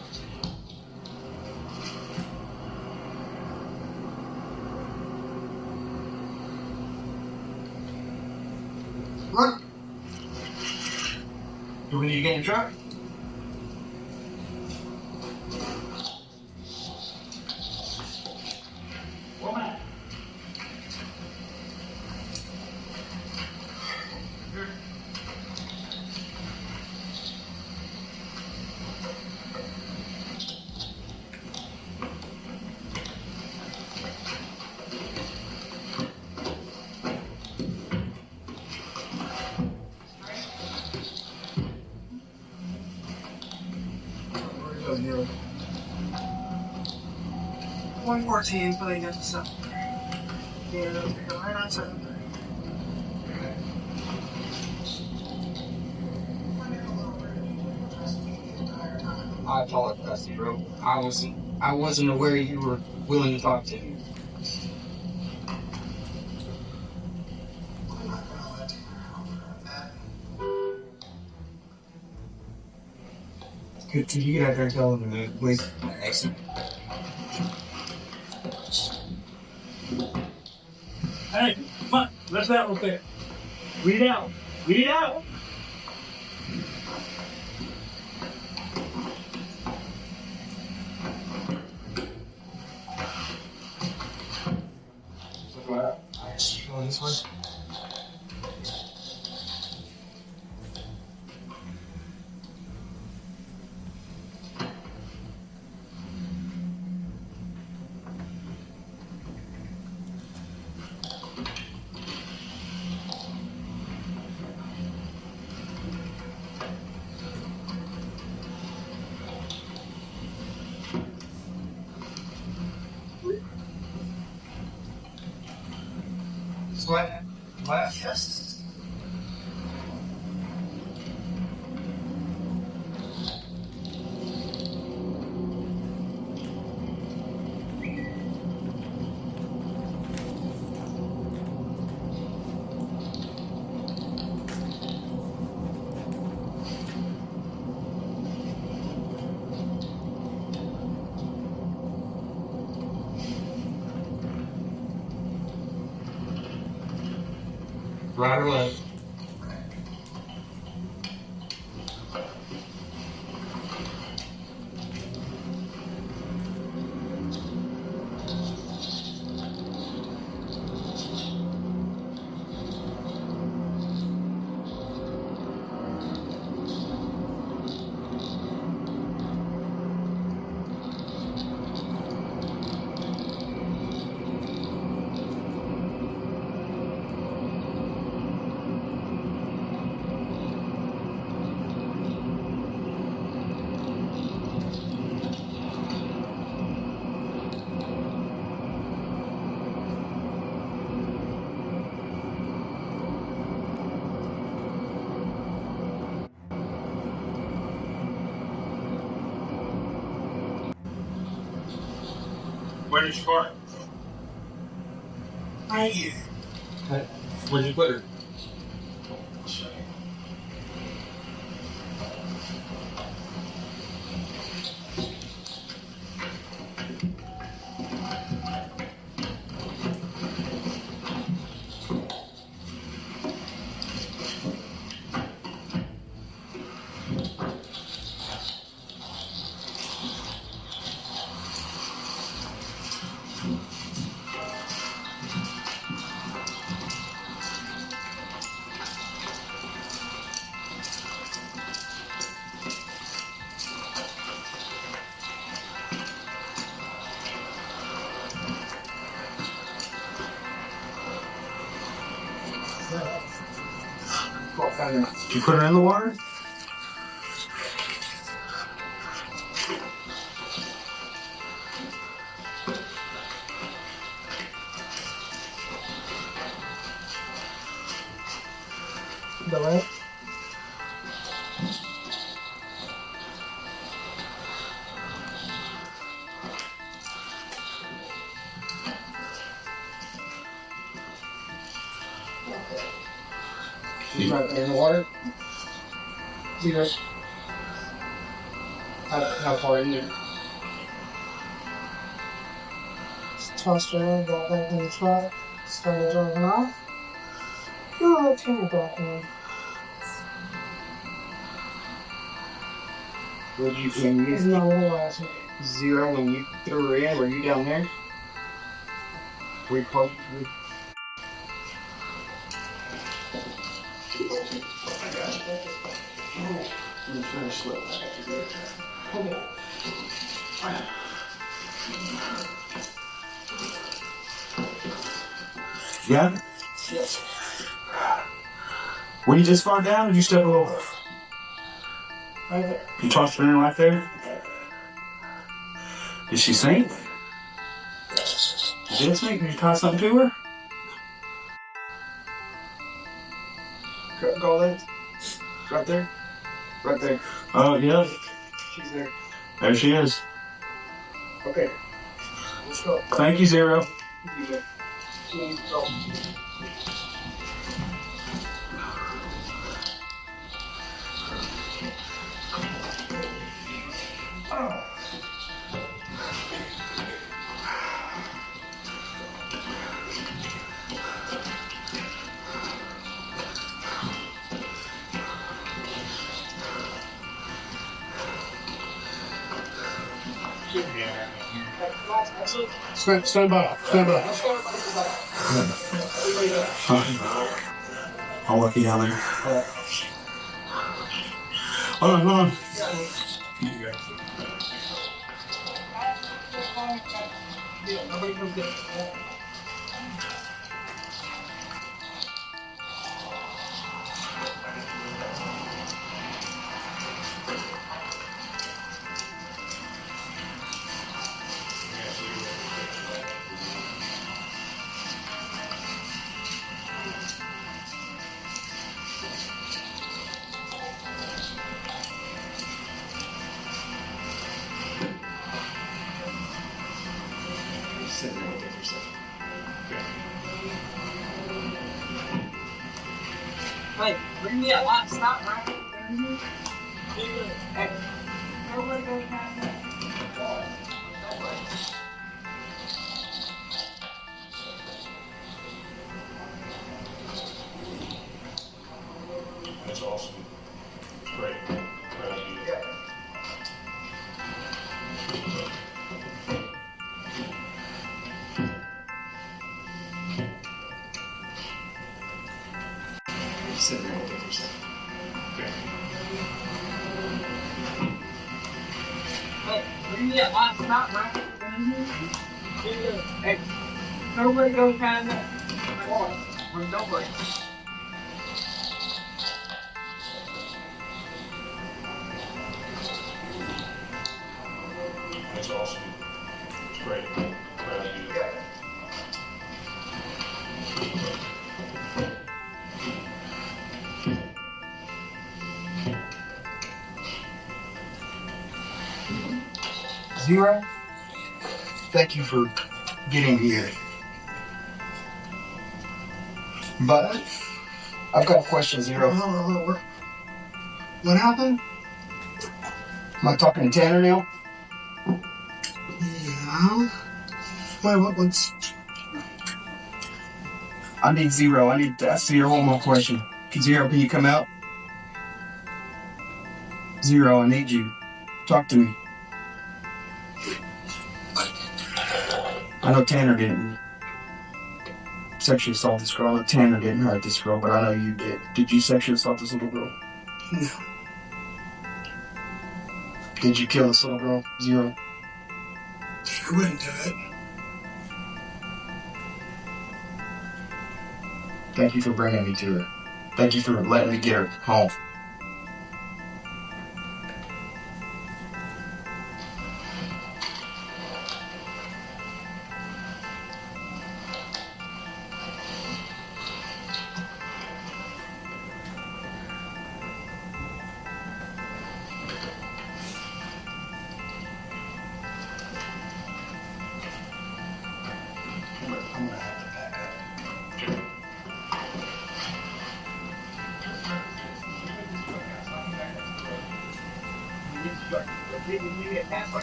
What? Do we need to get in the truck? Woman, 114, putting it so. Yeah, right on top. I apologize, bro. I wasn't aware you were willing to talk to me. Could you get out there and tell him to please? Excellent. Hey, come on, let's that real quick. Read it out. Read it out. Going this way? Left. Left. Yes. Right or left? Where's your car? Right here. Where'd you put her? You put her in the water? The right? You right there in the water? Zero. How far in there? Tossed her in, got back in the truck, started driving off. Oh, let's get back in. When you There's no last. zero when you threw her in, were you down there? Were you close? Yeah? Yes. Were you just far down or did you step over? Right there. You tossed her in right there? Did she sink? This week, did you tie something to her? Go there. Right there. Right there. Oh, yeah. She's there. There she is. Okay. Let's go. Thank you, Zero. Stand by. Stand by. I'll work you down there. Hold on. Hey, bring me a lot. Stop right here. Hey, nobody goes down there. That's awesome. Great. Proud of you. Sit there with her stuff. Okay. Hey, bring me a lot. Stop right here. Hey, nobody goes down there. Nobody. That's awesome. Great. Proud of you. Zero, thank you for getting here. But I've got a question, Zero. What happened? Am I talking to Tanner now? Yeah. Wait, what's... I need Zero. I need to ask Zero one more question. Zero, can you come out? Zero, I need you. Talk to me. I know Tanner didn't sexually assault this girl. I know Tanner didn't hurt this girl, but I know you did. Did you sexually assault this little girl? No. Did you kill this little girl, Zero? I wouldn't do it. Thank you for bringing me to her. Thank you for letting me get her home.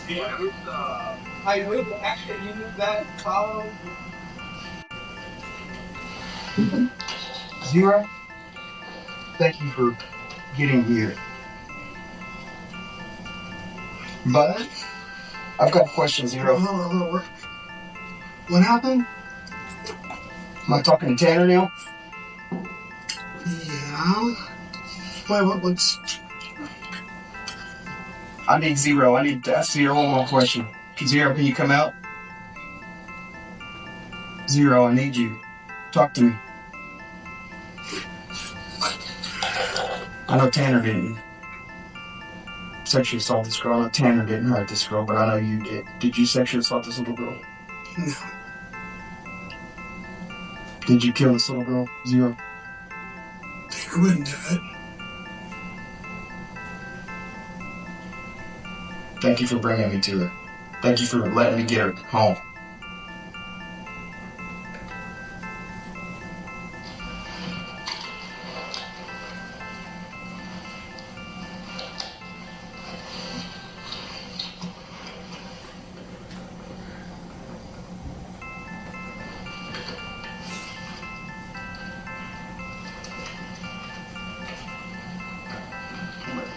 I'm gonna have to back up. I would actually use that follow. Zero, thank you for getting here. But I've got a question, Zero. What happened? Am I talking to Tanner now? Yeah. Wait, what's... I need Zero. I need to ask Zero one more question. Zero, can you come out? Zero, I need you. Talk to me. I know Tanner didn't sexually assault this girl. I know Tanner didn't hurt this girl, but I know you did. Did you sexually assault this little girl? No. Did you kill this little girl, Zero? I wouldn't do it. Thank you for bringing me to her. Thank you for letting me get her home.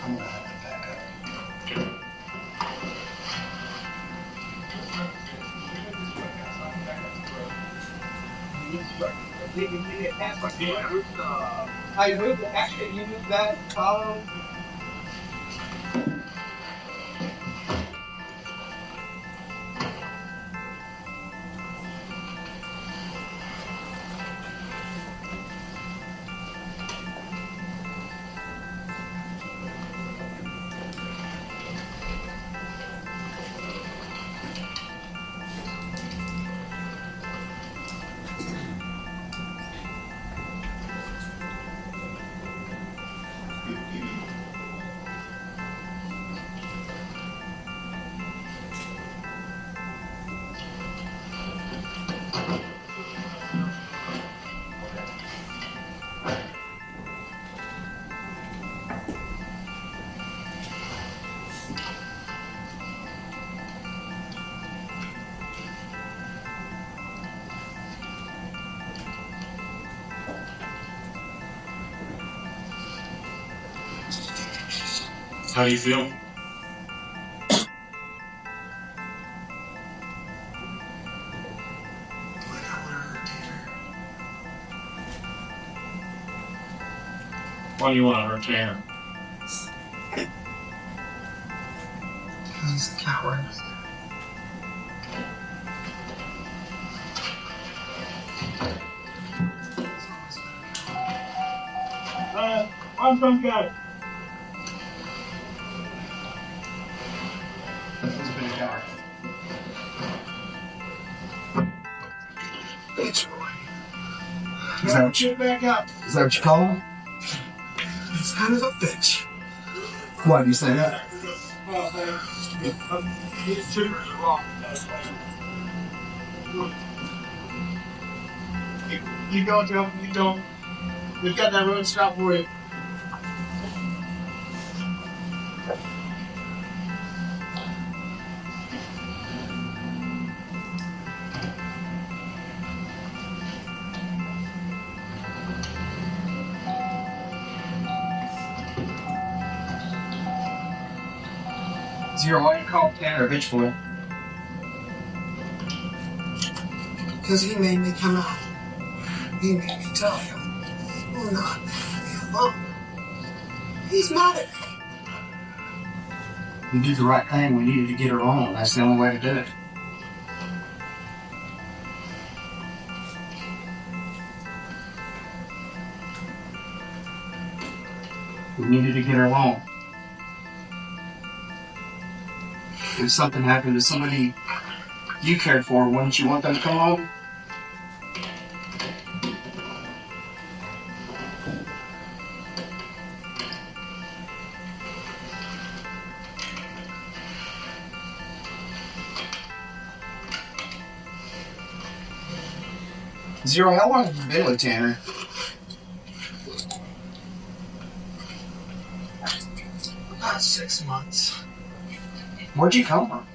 I'm gonna have to back up. I moved actually you moved that follow. How do you feel? Like I want to hurt Tanner. Why do you want to hurt Tanner? He's a coward. I'm from guy. He's been a coward. Bitch boy. Is that what you call him? He's kind of a bitch. Why do you say that? You don't jump, you don't. We've got that road stop for you. Zero, why do you call Tanner a bitch boy? Because he made me come out. He made me tell him, "Do not leave me alone." He's mad at me. You did the right thing. We needed to get her home. That's the only way to do it. We needed to get her home. If something happened to somebody you cared for, wouldn't you want them to come home? Zero, how long have you been with Tanner? About 6 months. Where'd you come from?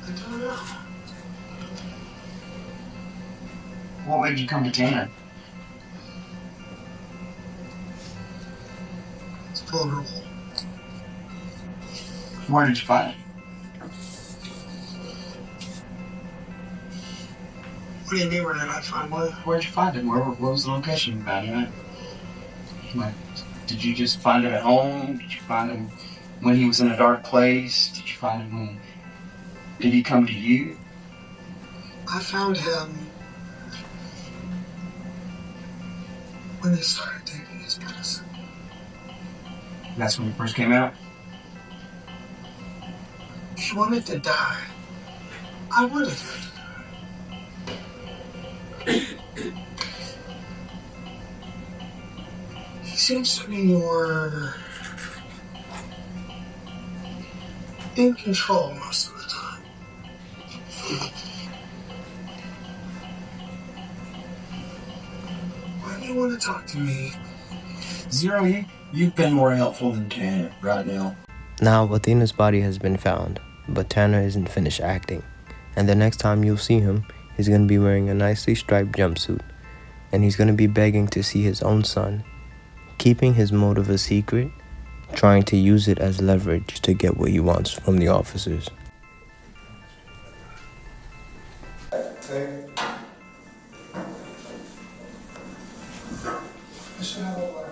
I don't know. What made you come to Tanner? It's vulnerable. Where did you find it? What do you mean, where did I find what? Where'd you find it? Where was the location about it? Like, did you just find him at home? Did you find him when he was in a dark place? Did you find him when... Did he come to you? I found him when he started taking his medicine. That's when you first came out? He wanted to die. I wanted him to die. He seems to be more in control most of the time. Why do you want to talk to me? Zero, you've been more helpful than Tanner right now. Now, Athena's body has been found, but Tanner isn't finished acting, and the next time you'll see him, he's going to be wearing a nicely striped jumpsuit, and he's going to be begging to see his own son, keeping his motive a secret, trying to use it as leverage to get what he wants from the officers. I should have a letter.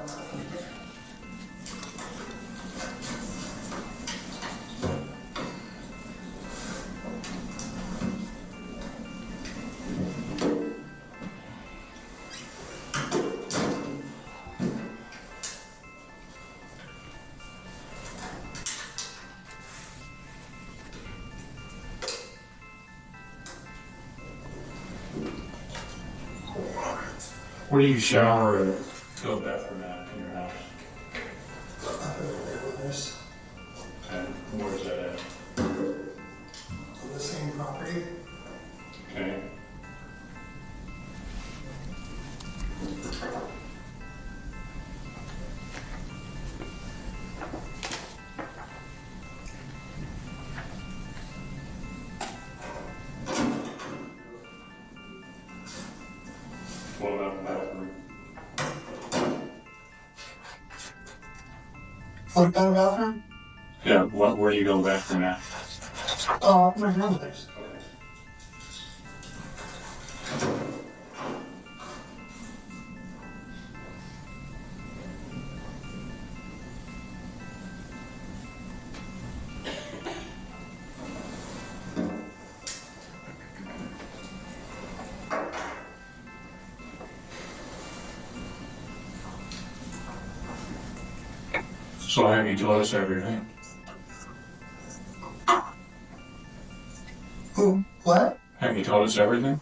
Where do you shower or go bathroom at in your house? Okay, where's that at? On the same property. Okay. What about the bathroom? What about a bathroom? Yeah, where do you go bathroom at? My brother's. So have you told us everything? Who? What? Have you told us everything?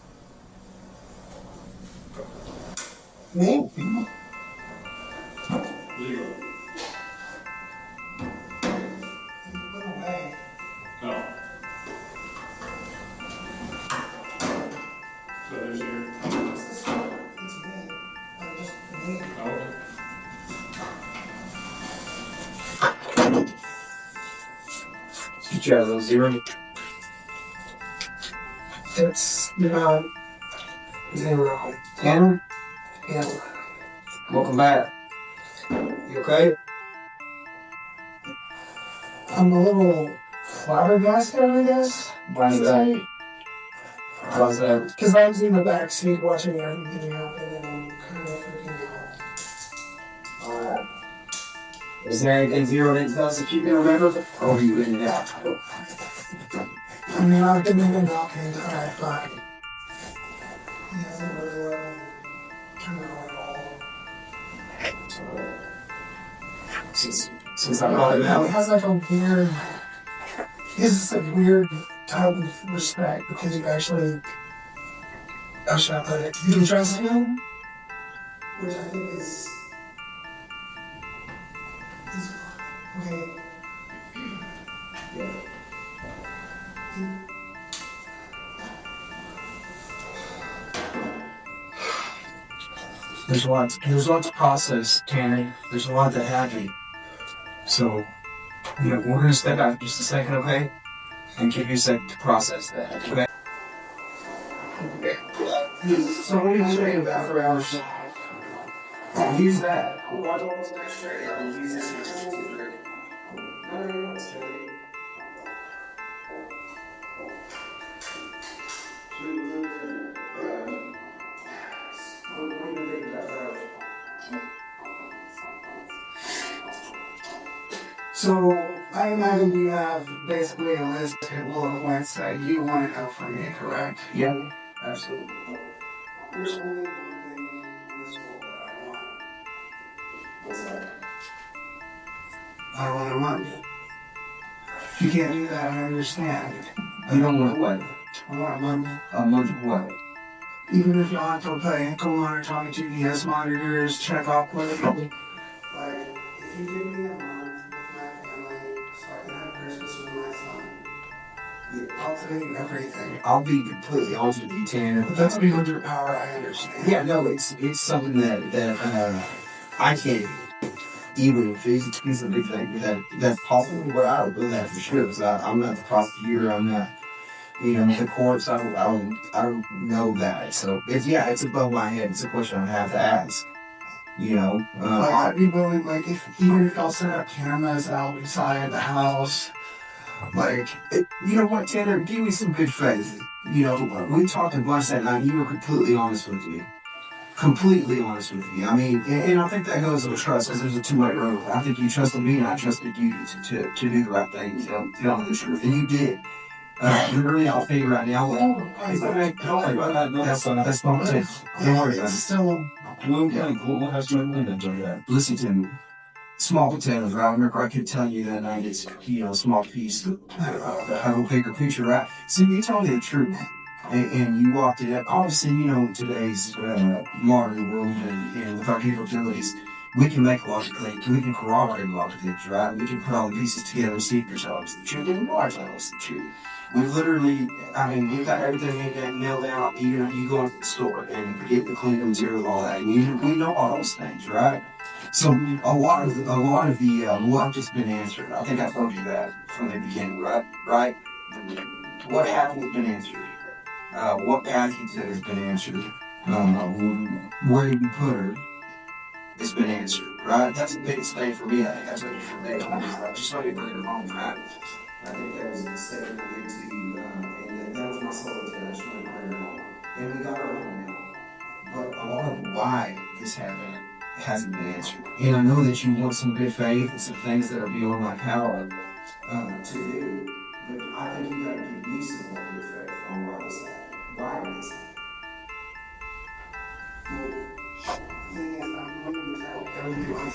Me? Zero. Went away. No. So there's your. What's this for? It's me. I'm just me. Okay. Did you have those zero? It's not 0. Tanner, Yeah. welcome back. You okay? I'm a little flabbergasted, I guess. Why's that? Why's that? Because I was in the back seat watching everything happen, and I'm kind of freaking out. Alright. Is there anything Zero didn't tell us if you can remember? Or were you in and out? I mean, I've been in and out the entire time. He hasn't really let me come out at all. Since I brought it He out. has like a weird, he has this like weird type of respect because you actually, how should I put it? You can trust him, which I think is okay. Yeah. There's a lot to process, Tanner. There's a lot that happened. So, we're gonna step out just a second, okay? And give you a second to process that, okay? So what are you doing about for hours? Use that. So I imagine you have basically a list of bullet points that you want to know from me, correct? Yeah, absolutely. There's only one thing in this world that I want. What's that? I don't want money. You can't do that, I understand. You don't want what? I want money. A month of what? Even if you want to pay ankle monitor, TVS monitors, check off what it is. Like, if you give me a month with my family, so I can have Christmas with my son, I'll tell you everything. I'll be completely honest with you, Tanner. But that's beyond your power, I understand. Yeah, no, it's something that I can't even physically think that's possible, but I don't know that for sure. Because I'm not the prosecutor. I'm not, the courts. I don't know that. So it's above my head. It's a question I have to ask. I'd be willing, like, even if y'all set up cameras outside the house, like, You know what, Tanner? Give me some good faith. We talked a bunch that night. You were completely honest with me. Completely honest with me. I mean, and I think that goes with trust because there's a two-way road. I think you trusted me and I trusted you to do the right thing, tell me the truth. And you did. Literally, I'll pay you right now. Don't worry about that. No, that's not it. Don't worry about it. it's still, Listen to me. Small potatoes, right? I remember I could tell you that night it's, a small piece. Have a bigger picture, right? So you told me the truth. And you walked it up. Obviously, today's modern world and with our capabilities, we can make a lot of things. We can corroborate a lot of things, right? We can put all the pieces together and see if yourselves the truth. And we are telling us the truth. We've literally, we've got everything nailed down. You go into the store and get the cleaning material, all that. And we know all those things, right? So a lot of the what just been answered. I think I told you that from the beginning, right? Right? What happened has been answered. What path you took has been answered. Where you put her has been answered, right? That's the biggest thing for me. I think that's what you for me. I just saw you bring it home, right? I think that was the statement I made to you, and that was my solo tale. I just wanted to bring her home. And we got her home now. But a lot of why this happened hasn't been answered. And I know that you want some good faith and some things that are beyond my power to do. But I think you got to give me some more good faith on why this happened. Why did this happen?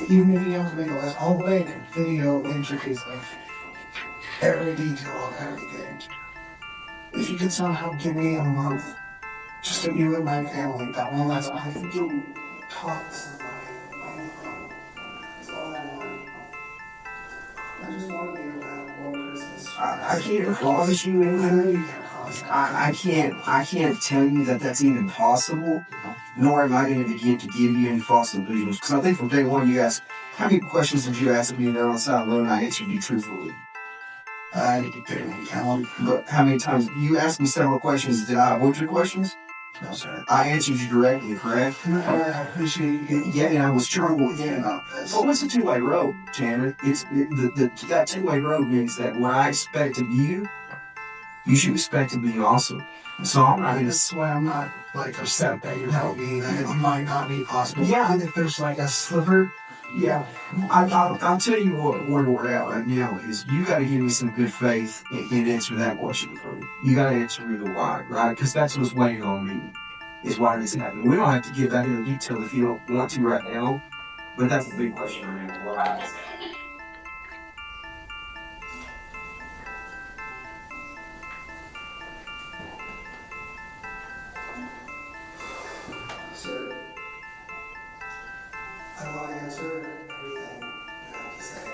even if you have to make a list, I'll make video entries of every detail of everything. If you could somehow give me a month just to be with my family, that one last time, I think you'll talk to somebody. That's all I want. I just want to be able to have a warm Christmas. I can't promise you anything. I can't tell you that that's even possible, nor am I going to begin to give you any false illusions. Because I think from day one you asked, how many questions did you ask me there on Silent Road and I answered you truthfully? I need to put it in count. But how many times you asked me several questions? Did I avoid your questions? No, sir. I answered you directly, correct? I appreciate you. Yeah, and I was troubled with you about this. Well, it's a two-way road, Tanner. That two-way road means that what I expect of you, you should expect to be awesome. So I'm not gonna. That's why I'm not like upset that you're helping me. That it might not be possible. Yeah. And if there's like a sliver, Yeah, I'll tell you where we're at right now is you got to give me some good faith and answer that question for me. You got to answer the why, right? Because that's what's waiting on me, is why this happened. We don't have to give that in detail if you don't want to right now, but that's the big question right now. Why? sir, I don't want to answer everything you have to say.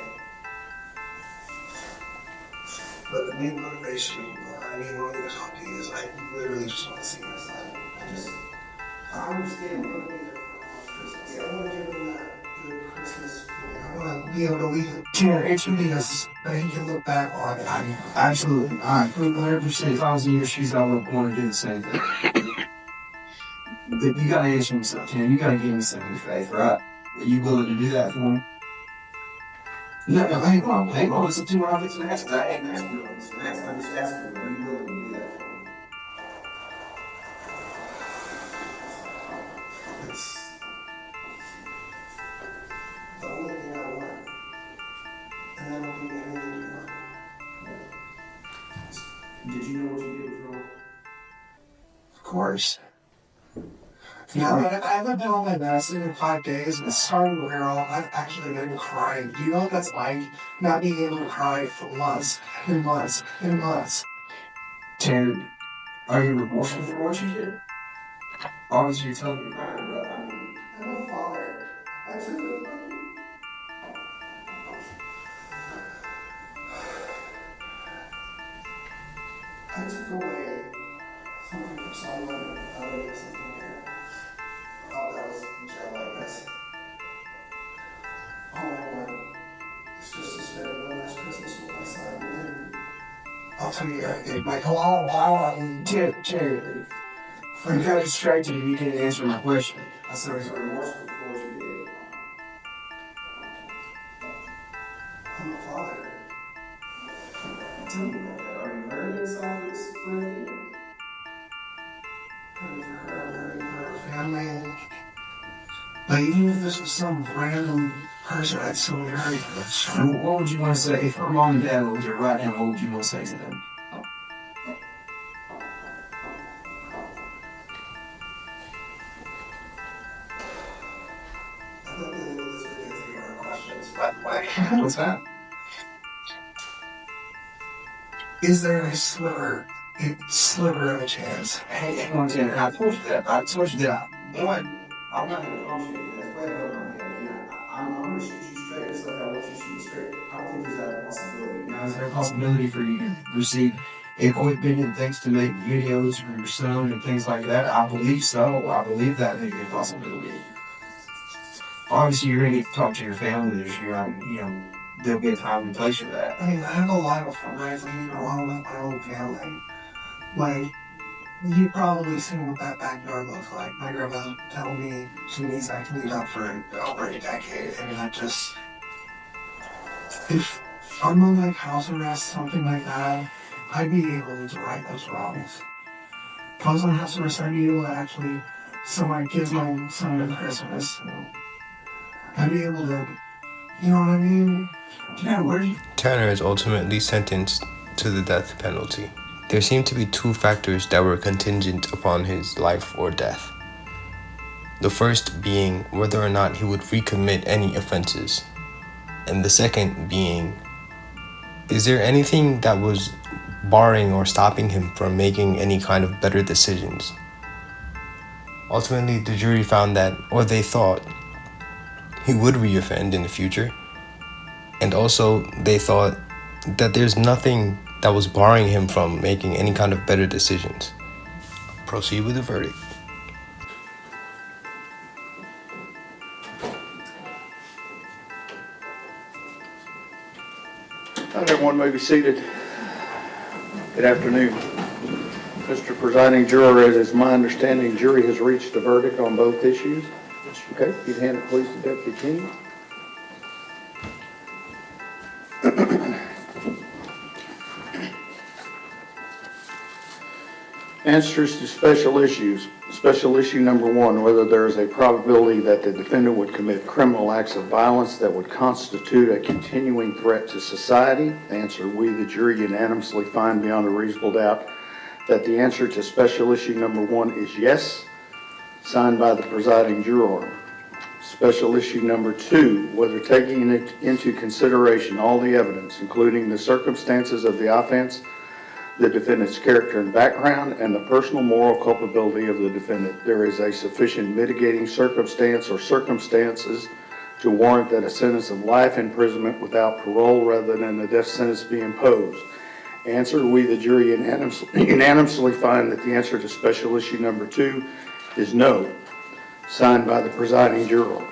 But the main motivation behind me wanting to talk to you is I literally just want to see my son. I understand. What I want to give him that good Christmas feeling. I want to be able to leave it to because that he can look back on it. Absolutely. 100%. If I was in your shoes, I would want to do the same thing. But you gotta answer me something. You gotta give me some good faith, right? Are you willing to do that for me? No, hang on. Listen to what I'm fixing to ask. I ain't asking you. I'm just asking you. Are you willing to do that for me? It's the only thing I want. And then I'll give you anything you want. Did you know what you did was wrong? Of course. Yeah, I haven't been on my medicine in 5 days, and it's starting to wear off. I've actually been crying. Do you know what that's like? Not being able to cry for months and months and months. Tanner, are you remorseful for what you did? Obviously, you're telling me. I'm a father. I took the I took away something from someone and thought I did something here. I thought that was jail, I guess. All I want is just to spend one last Christmas with my son. And I'll tell you, it might go all while Terry, you got distracted and you didn't answer my question. I said I was remorseful for what you did. I'm a father. Tell me about that. Are you hurting inside for this for Athena? Hurting for her, I'm hurting for her family. But even if this was some random person, I'd still be hurting for them. What would you want to say if her mom and dad were here right now? What would you want to say to them? I thought that this would get to your questions, by the way. What's that? Is there a sliver of a chance? Hey, hang on, Tanner. I told you that. I told you that. One, I'm not going to promise you anything. That's way above my head. You know, I'm going to shoot you straight just like I want you to shoot straight. I don't think there's that possibility. Now, is there a possibility for you to receive equipment and things to make videos for your son and things like that? I believe so. I believe that may be a possibility. Obviously, you're going to need to talk to your family this year. There'll be a time and place for that. I mean, I have a lot of fun living alone with my own family. Like, you've probably seen what that backyard looks like. My grandma told me she needs that cleaned up for over a decade, and I just... If I'm on like house arrest, something like that, I'd be able to right those wrongs. If I was on house arrest, I'd be able to actually... Somebody gives my son a Christmas, so... I'd be able to... You know what I mean? Yeah, where do you... Tanner is ultimately sentenced to the death penalty. There seem to be two factors that were contingent upon his life or death. The first being whether or not he would recommit any offenses, and the second being, is there anything that was barring or stopping him from making any kind of better decisions? Ultimately, the jury found that, or they thought, he would reoffend in the future, and also they thought that there's nothing that was barring him from making any kind of better decisions. Proceed with the verdict. Everyone may be seated. Good afternoon. Mr. Presiding Juror, it is my understanding jury has reached a verdict on both issues. Okay, if you'd hand it please to Deputy King. Answers to special issues. Special issue number 1, whether there is a probability that the defendant would commit criminal acts of violence that would constitute a continuing threat to society. Answer, we, the jury, unanimously find beyond a reasonable doubt that the answer to special issue number 1 is yes, signed by the presiding juror. Special issue number 2, whether taking into consideration all the evidence, including the circumstances of the offense, the defendant's character and background, and the personal moral culpability of the defendant, there is a sufficient mitigating circumstance or circumstances to warrant that a sentence of life imprisonment without parole rather than a death sentence be imposed. Answer, we, the jury, unanimously find that the answer to special issue number 2 is no, signed by the presiding juror.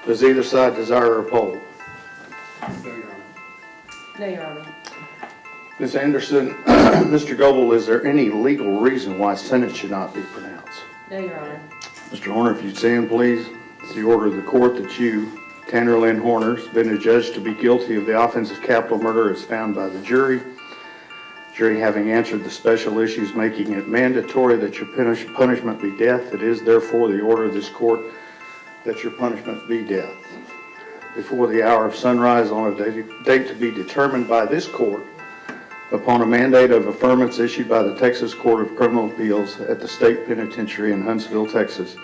Does either side desire a poll? No, Your Honor. Ms. Anderson, Mr. Goebel, is there any legal reason why sentence should not be pronounced? No, Your Honor. Mr. Horner, if you'd stand, please. It's the order of the court that you, Tanner Lynn Horner, has been adjudged to be guilty of the offense of capital murder as found by the jury. Jury having answered the special issues, making it mandatory that your punishment be death, it is therefore the order of this court that your punishment be death. Before the hour of sunrise on a date to be determined by this court, upon a mandate of affirmance issued by the Texas Court of Criminal Appeals at the State Penitentiary in Huntsville, Texas,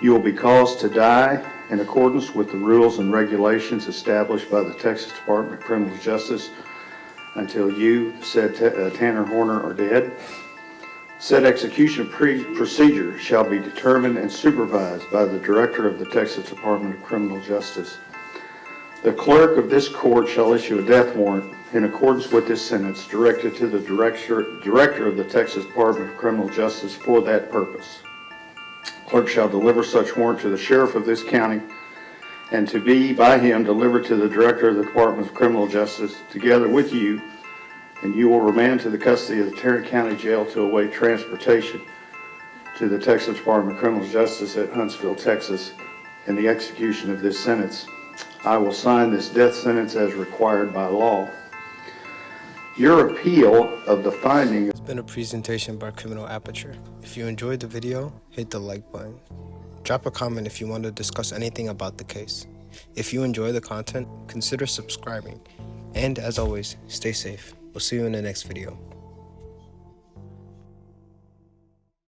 You will be caused to die in accordance with the rules and regulations established by the Texas Department of Criminal Justice until you, said Tanner Horner, are dead. Said execution procedure shall be determined and supervised by the Director of the Texas Department of Criminal Justice. The clerk of this court shall issue a death warrant in accordance with this sentence directed to the Director of the Texas Department of Criminal Justice for that purpose. Clerk shall deliver such warrant to the sheriff of this county and to be by him delivered to the Director of the Department of Criminal Justice together with you, and you will remand to the custody of the Tarrant County Jail to await transportation to the Texas Department of Criminal Justice at Huntsville, Texas, and the execution of this sentence. I will sign this death sentence as required by law. Your appeal of the finding. It's been a presentation by Criminal Aperture. If you enjoyed the video, hit the like button. Drop a comment if you want to discuss anything about the case. If you enjoy the content, consider subscribing. And as always, stay safe. We'll see you in the next video.